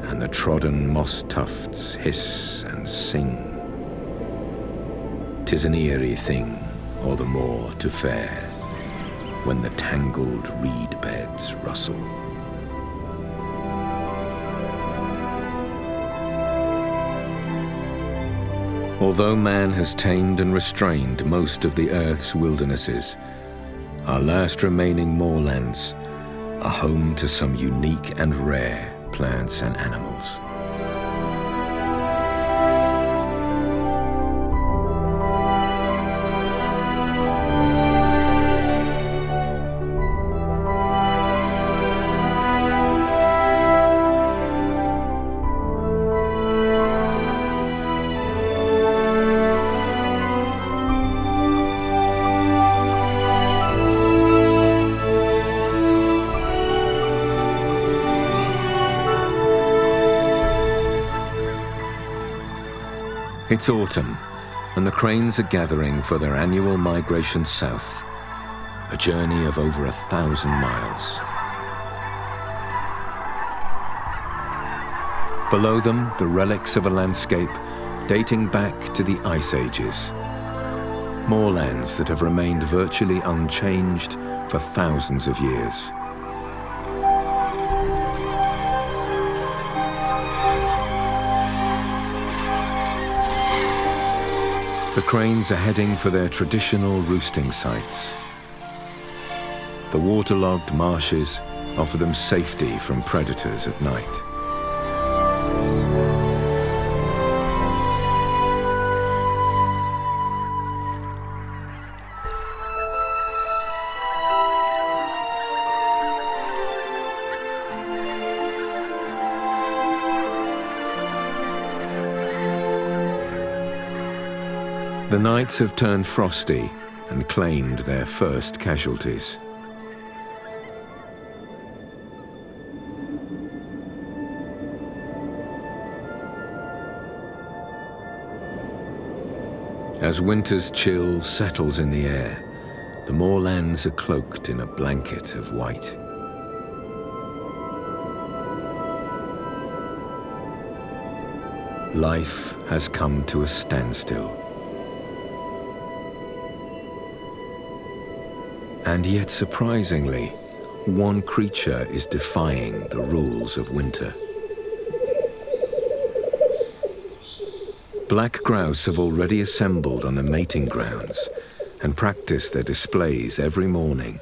and the trodden moss tufts hiss and sing. 'Tis an eerie thing o'er the moor to fare, when the tangled reed beds rustle. Although man has tamed and restrained most of the Earth's wildernesses, our last remaining moorlands are home to some unique and rare plants and animals. It's autumn, and the cranes are gathering for their annual migration south, a journey of over 1,000 miles. Below them, the relics of a landscape dating back to the Ice Ages. Moorlands that have remained virtually unchanged for thousands of years. The cranes are heading for their traditional roosting sites. The waterlogged marshes offer them safety from predators at night. The nights have turned frosty and claimed their first casualties. As winter's chill settles in the air, the moorlands are cloaked in a blanket of white. Life has come to a standstill. And yet, surprisingly, one creature is defying the rules of winter. Black grouse have already assembled on the mating grounds and practice their displays every morning.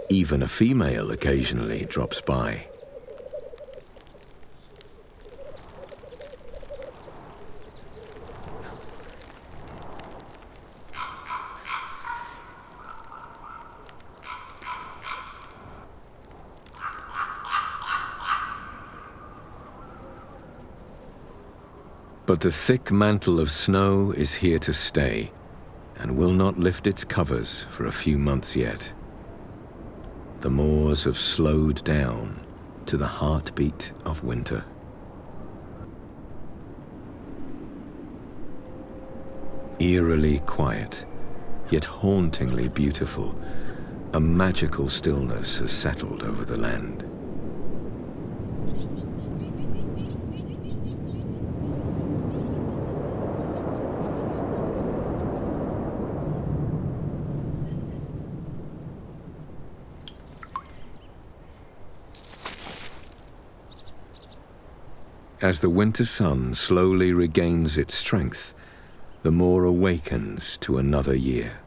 Even a female occasionally drops by. But the thick mantle of snow is here to stay and will not lift its covers for a few months yet. The moors have slowed down to the heartbeat of winter. Eerily quiet, yet hauntingly beautiful, a magical stillness has settled over the land. As the winter sun slowly regains its strength, the moor awakens to another year.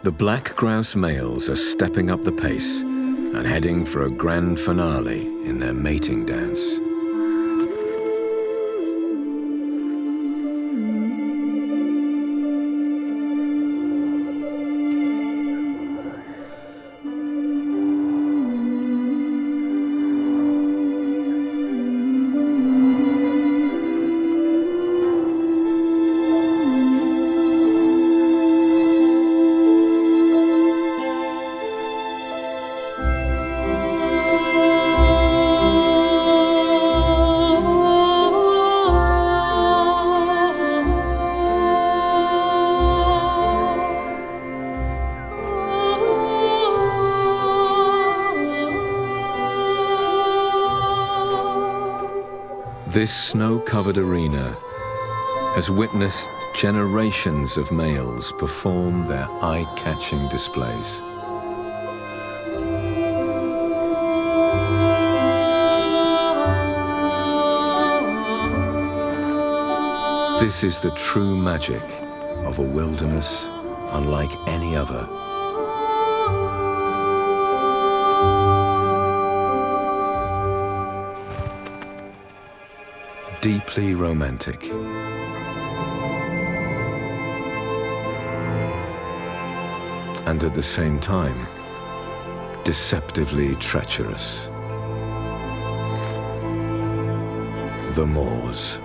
The black grouse males are stepping up the pace, and heading for a grand finale in their mating dance. This snow-covered arena has witnessed generations of males perform their eye-catching displays. This is the true magic of a wilderness unlike any other. Deeply romantic. And at the same time, deceptively treacherous. The Moors.